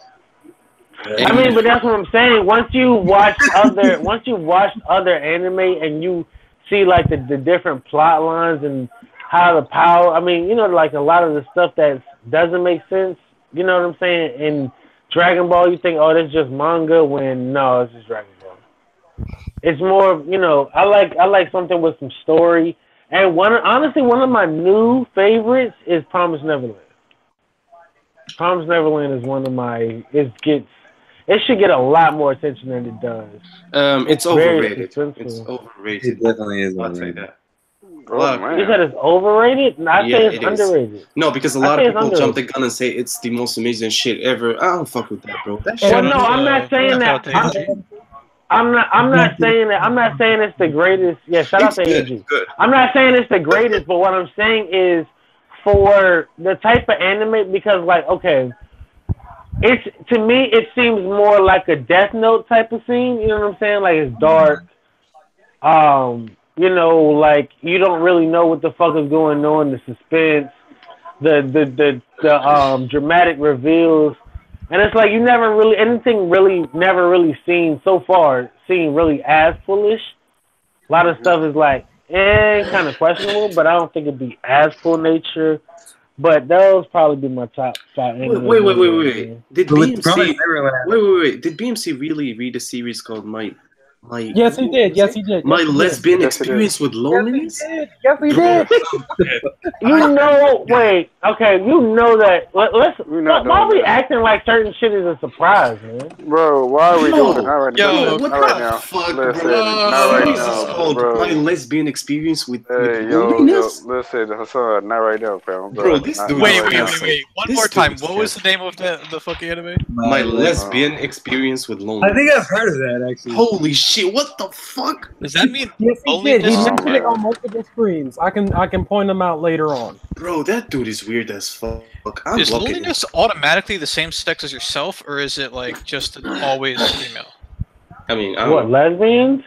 I mean, but that's what I'm saying. Once you watch other anime and you see like the different plot lines and how the power. I mean, you know, like a lot of the stuff that doesn't make sense. You know what I'm saying? In Dragon Ball, you think, oh, that's just manga. When no, it's just Dragon Ball. It's more, you know, I like something with some story. And honestly, one of my new favorites is Promised Neverland. Promised Neverland is one of my. It should get a lot more attention than it does. It's overrated. Very It's overrated. It definitely is. I'll say that. Oh, man. You said it's overrated? No, I say it's it is. underrated. No, because a lot of people jump the gun and say it's the most amazing shit ever. I don't fuck with that, bro. That shit. Well, no, I'm not saying that. I'm not saying that. I'm not saying it's the greatest. Yeah, shout out to AG. I'm not saying it's the greatest, but what I'm saying is for the type of anime, because like, okay, it's to me it seems more like a Death Note type of scene. You know what I'm saying? Like it's dark. You know, like you don't really know what the fuck is going on. The suspense, the dramatic reveals. And it's like you never really seen so far really as foolish. A lot of stuff is like kind of questionable, but I don't think it'd be as full nature. But those probably be my top 5. Wait. Did BMC really read a series called My? Yes, he did. Yes, he did. My lesbian experience with loneliness. Yes, he did. You know, wait, okay, you know that. Why are we acting like certain shit is a surprise, man? Bro, why are we doing it? Not right now. Yo, Not right now. Fuck, Listen, bro. not right This now, is called bro. My lesbian experience with Hey, loneliness. listen, Hassan, not right now, fam. Bro, this dude. Wait. One more time. What was the name of the fucking anime? My lesbian experience with loneliness. I think I've heard of that actually. Holy shit! What the fuck? Does that mean Yes, he did. He loneliness? mentioned it on multiple screens. I can point them out later on. Bro, that dude is weird as fuck. Is loneliness automatically the same sex as yourself, or is it like just always female? I mean, What, lesbians?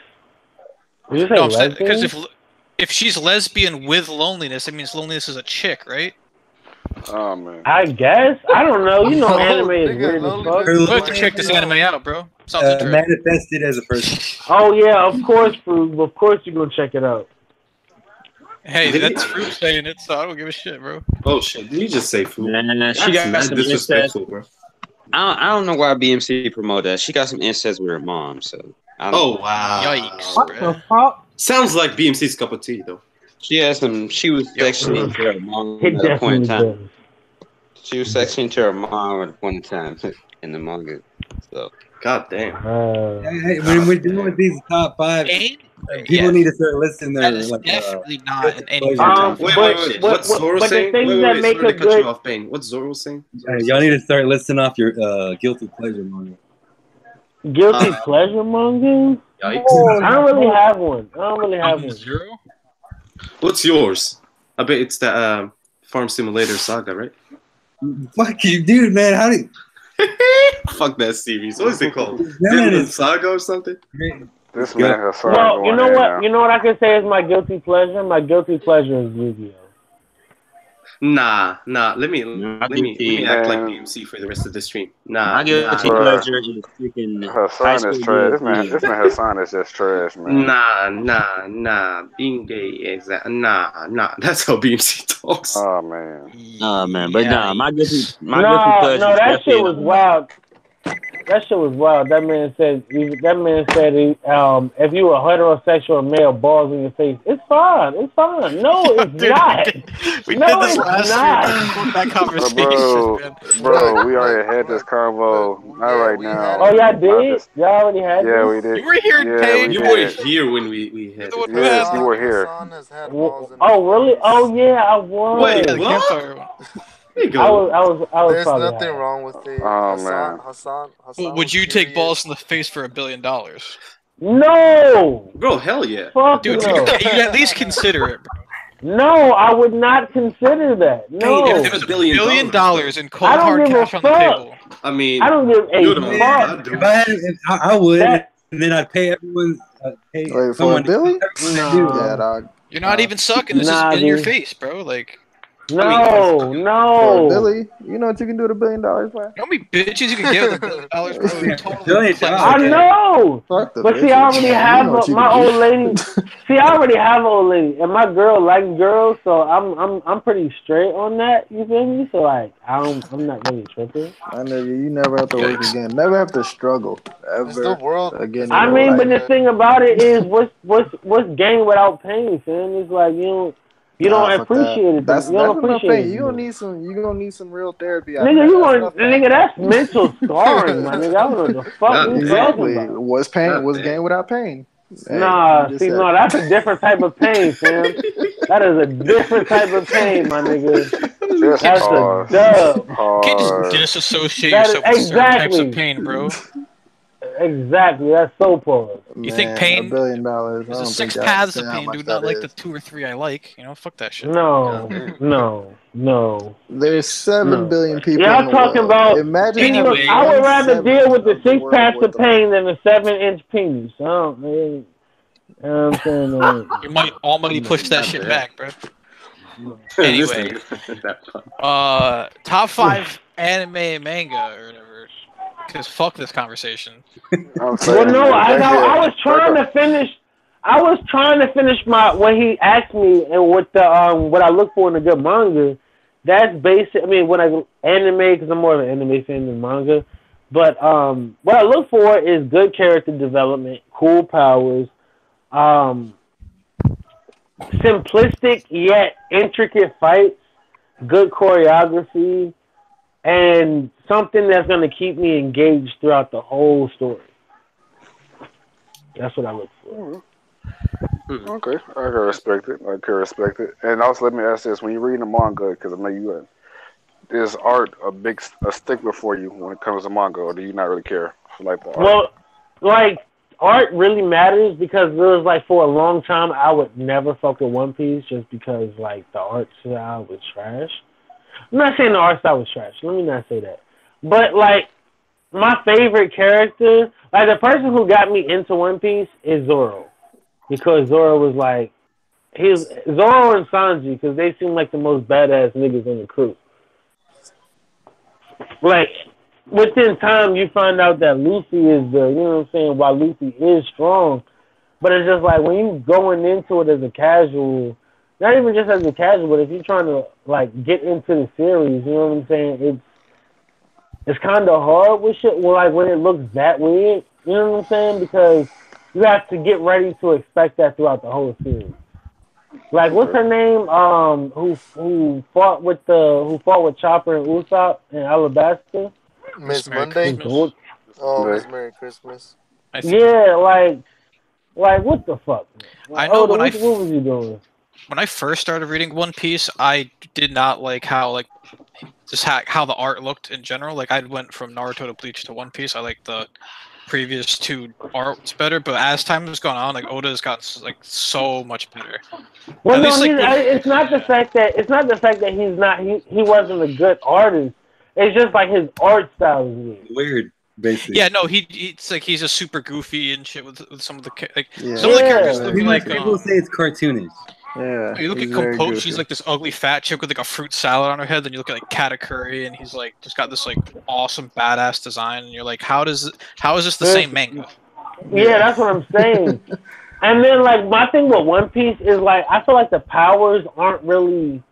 Did you say No, I'm saying lesbians? because if she's lesbian with loneliness, it means loneliness is a chick, right? Oh, man. I guess. I don't know. You know, anime is weird as fuck. We'll have to check this anime out, bro. Sounds interesting. Manifested as a person. Oh yeah, of course, Fruit. Of course, you're gonna check it out. Hey, that's Fruit saying it, so I don't give a shit, bro. Oh shit! Did you just say food? Nah, she got That's some disrespectful, incest. bro. I don't know why BMC promote that. She got some incest with her mom, so. I don't Oh wow! Yikes, What bro. the fuck? Sounds like BMC's cup of tea, though. She had some. She was sexually into her mom It at a point in definitely time. does. She was sexually into her mom at a point in time in the manga. So. God damn. When we're doing with these top 5, people need to start listing their That is like. definitely not an any. Wait. What's Zoro saying? things that Wait. make Sorry a to cut you good- off, Bane. What's Zoro saying? Y'all need to start listing off your guilty pleasure manga. Guilty pleasure manga? Yikes. I don't really have one. Zero? What's yours? I bet it's the Farm Simulator Saga, right? Fuck you, dude, man. How do Fuck that series. What is it called? Man, Vinland it's- Saga or something? This man has started Well, going you know in what? now. You know what I can say is my guilty pleasure. My guilty pleasure is Yu-Gi-Oh. Nah. Let me act like Man. BMC for the rest of the stream. Nah. My guilty Bruh. pleasure is freaking high Hassan school is trash. This years. man Hassan is just trash, man. Nah. Being gay is that? Nah. That's how BMC talks. Oh, man. Oh man, but nah, my guilty pleasure. No, is that shit definitely- was wild. That shit was wild. That man said, if you were heterosexual male, balls in your face, it's fine. It's fine. No, it's not. We No, did this it's last not. year. Fuck that conversation, man. Bro, we already had this convo. Not right we now. had Oh, y'all Not did? this- Y'all already had Yeah, this? we did. You were here, Yeah, Paige. we You did. were here when we had You're it. the one who Yes, had you it. were here. Hassan has had balls in his Oh, really? face. Oh, yeah, I was. Wait, Yeah, the what? campfire one. There you I go. was There's probably nothing high. wrong with it. Oh, Hassan, man. Hassan Would was you take curious. balls in the face for $1 billion? No! Bro, hell yeah. Fuck Dude, no. you at least consider it, bro. No, I would not consider that. No. Hey, if it's $1 billion, $1 billion in cold I don't hard give a cash on the fuck. table. I mean, I don't give you a don't fuck. I'd do If I had, I would, That- and then I'd pay everyone. Pay Wait, for someone $1 billion? to do No. it. Yeah, dog. You're not even sucking. This Nah, is in your dude. face, bro. Like, No, For no. Billy, you know what you can do with $1 billion, man? You know how many bitches you can get with $1 billion, bro? Yeah, Totally billion cleanse I dollars. the game. know. Fuck the But see, I bitches, already man. have You know what you my can old do. lady. See, I already have an old lady, and my girl likes girls, so I'm pretty straight on that. You feel me? So like, I'm not really tripping. My nigga, you never have to work Yikes. again. Never have to struggle Is the ever world? again Is in the I your world mean, life. but like the that? thing about it is, what's gain without pain, fam? It's like you Nah, don't fuck that. appreciate it. You That's don't enough appreciate pain. it. You gonna need some real therapy after Nigga, that. you That's want enough pain. nigga? That's mental scarring, my nigga. I don't know what the fuck Not you bad. talking Exactly. about. Was pain Not was bad. gain without pain. Hey, you Nah, just see, said no, it. that's a different type of pain, fam. That is a different type of pain, my nigga. Just Can't That's just, a pause. dub. you can't just Pause. disassociate That is yourself with certain types of exactly, pain, bro. exactly. That's so pause. You think Man, $1 pain? billion. I There's the don't think 6 y'all paths understand of how pain, much dude. that Not like the is. 2 or 3 I like. You know, fuck that shit. No, Goddamn. no. There's 7 billion people in Y'all the talking world. about? Imagine See, look, having Anyway, I would one rather deal seventh with the of the six world packs of worth of money. pain than a 7-inch penis. I don't, man. You know what I'm saying? you might almighty push that Not shit bad. back, bro. This Anyway, nigga. That pun. top 5 anime and manga or whatever. Cause fuck this conversation. I'm Well, saying, no, I back know. here, I was back trying up. to finish. I was trying to finish my what he asked me and what the what I look for in a good manga. That's basic. I mean, when I anime because I'm more of an anime fan than manga. But what I look for is good character development, cool powers, simplistic yet intricate fights, good choreography, and something that's going to keep me engaged throughout the whole story. That's what I look for. Okay, I can respect it. I can respect it. And also, let me ask this: when you read the manga, because I know you is art a stickler for you when it comes to manga, or do you not really care for like the art? Well, like art really matters because there was like for a long time I would never fuck with One Piece just because like the art style was trash. I'm not saying the art style was trash. Let me not say that. But like my favorite character, like the person who got me into One Piece is Zoro because Zoro was like Zoro and Sanji because they seem like the most badass niggas in the crew. Like within time, you find out that Luffy is the, you know what I'm saying, while Luffy is strong, but it's just like when you going into it as a casual, not even just as a casual, but if you're trying to like get into the series, you know what I'm saying, it's kind of hard with shit, well, like when it looks that weird, you know what I'm saying, because you have to get ready to expect that throughout the whole series. Like what's her name? Who fought with Chopper and Usopp in Alabasta? Miss Merry Monday? Christmas. Oh, They, Miss Merry Christmas. I see. Yeah, like what the fuck? I know Oda, when what was you doing? when I first started reading One Piece, I did not like how just how the art looked in general. Like I went from Naruto to Bleach to One Piece. I like the previous 2 arts better, but as time has gone on, like Oda's got like so much better. Well, At no, least like when it's not the fact that he wasn't a good artist. It's just like his art style is weird. Weird, basically. yeah, no, it's like he's just super goofy and shit with some of the like Yeah, some of the characters Yeah. look Pretty much like people say it's cartoonish. yeah. you look He's at very Compote, goofy. she's like this ugly fat chick with like a fruit salad on her head. Then you look at like Katakuri, and he's like just got this like awesome badass design, and you're like, how is this the same manga? Yeah, that's what I'm saying. And then like my thing with One Piece is like I feel like the powers aren't really.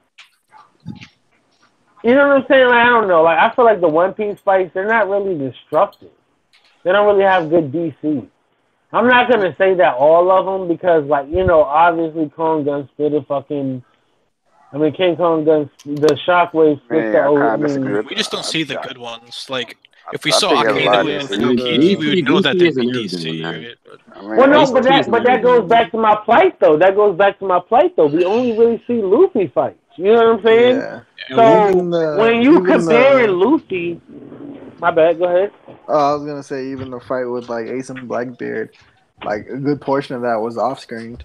You know what I'm saying? Like, I don't know. Like I feel like the One Piece fights, they're not really destructive. They don't really have good DC. I'm not gonna say that all of them because, like, you know, obviously Kong Gun spit a fucking. I mean, King Kong Gun the Shockwave spit the. man, I I kind of mean, disagree. We just don't see the good ones. Like if we I saw think he has a lot Akainu of and DC. Aokiji, we would know that DC they'd isn't be everything, DC, man. right? But I mean, well, no, DC but isn't that everything, goes man. back to my plight though. That goes back to my plight though. We only really see Luffy fights. You know what I'm saying? Yeah. So Even when you comparing the Luffy, my bad. Go ahead. I was gonna say even the fight with like Ace and Blackbeard, like a good portion of that was off screen.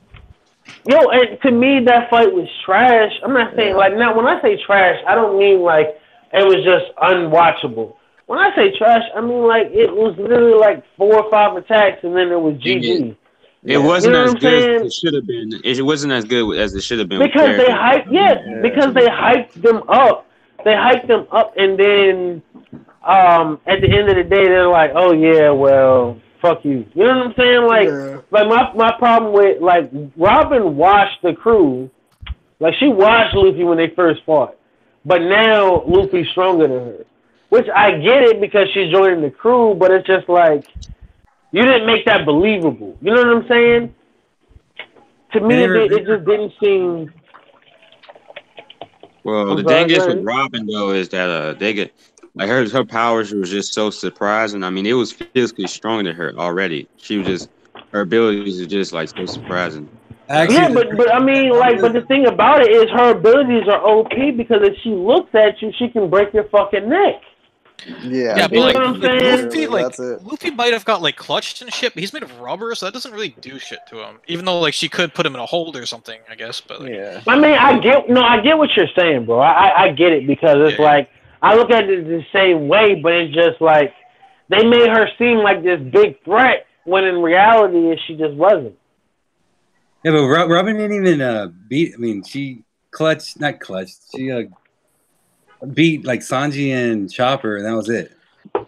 Yo, and to me, that fight was trash. I'm not saying, Yeah. like, now, when I say trash, I don't mean, like, it was just unwatchable. When I say trash, I mean, like, it was literally, like, 4 or 5 attacks, and then it was Dang it. GG. It Yeah. wasn't You know as what I'm good as saying? it should have been. It wasn't as good as it should have been. With Because they characters. hyped, because they hyped them up. They hyped them up, and then at the end of the day, they're like, oh yeah, well, fuck you. You know what I'm saying? Yeah. Like my problem with like Robin washed the crew. Like she washed Luffy when they first fought, but now Luffy's stronger than her. Which I get it because she's joining the crew, but it's just like you didn't make that believable. You know what I'm saying? To me, it just didn't seem. Well, the thing is with Robin though is that they get like her powers was just so surprising. I mean, it was physically stronger than her already. She was just her abilities are just like so surprising. Yeah, but I mean, like, but the thing about it is her abilities are OP because if she looks at you, she can break your fucking neck. Yeah. Yeah, but You know like, what I'm saying? Luffy might have got like clutched and shit, but he's made of rubber, so that doesn't really do shit to him. Even though like she could put him in a hold or something, I guess. But like, I mean, I get what you're saying, bro. I get it because it's like I look at it the same way, but it's just like they made her seem like this big threat when in reality she just wasn't. Yeah, but Robin didn't even beat. I mean, she not clutched. She beat like Sanji and Chopper, and that was it.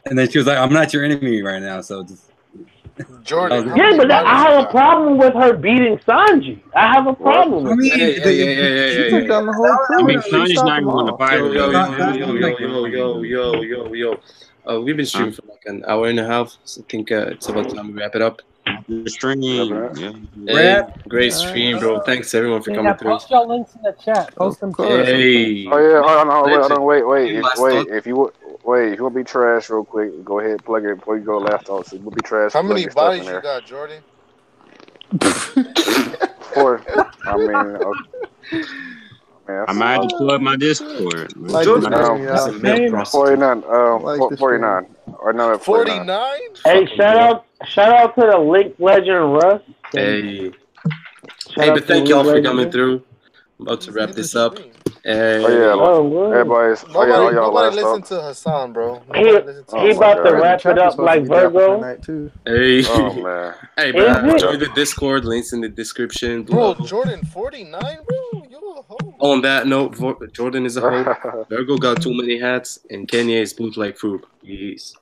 And then she was like, "I'm not your enemy right now." So just Jordan. Yeah, but I have a problem with her beating Sanji. I have a problem with Hey, She took down the whole crew. I mean, She Sanji's stopped not them even going to all. fight her. We've been streaming for like an hour and a half. So I think it's about time we wrap it up. The stream. Hey, great stream, bro. Thanks everyone for coming through. Post your links in the chat. Post them too. Hey. Oh yeah, hold on, wait. Last thought? If you want to be trash real quick, go ahead, plug it before you go last thought. So you will be trash. How plug many your stuff in bodies there. you got, Jordan? 4. I mean, okay. I might have to plug my Discord. Like Jordan, yeah. 49. Like the 49. Or no, 49. 49? Hey, shout out to the Link Legend Russ. Hey. Shout Hey, out but to thank y'all for Legend. coming through. I'm about to wrap this up. Hey. Oh yeah, Oh, everybody's. Nobody last listen thought. to Hassan, bro. He Nobody listen to he Hassan. about to God. wrap it up like Virgo. Tonight too. Hey. Oh man. Hey, Is bro. it? Join the Discord. Links in the description. Bro, below. Jordan 49, bro? You a hoe. On that note, Jordan is a hoe. Virgo got too many hats, and Kenya is bootleg food. Peace.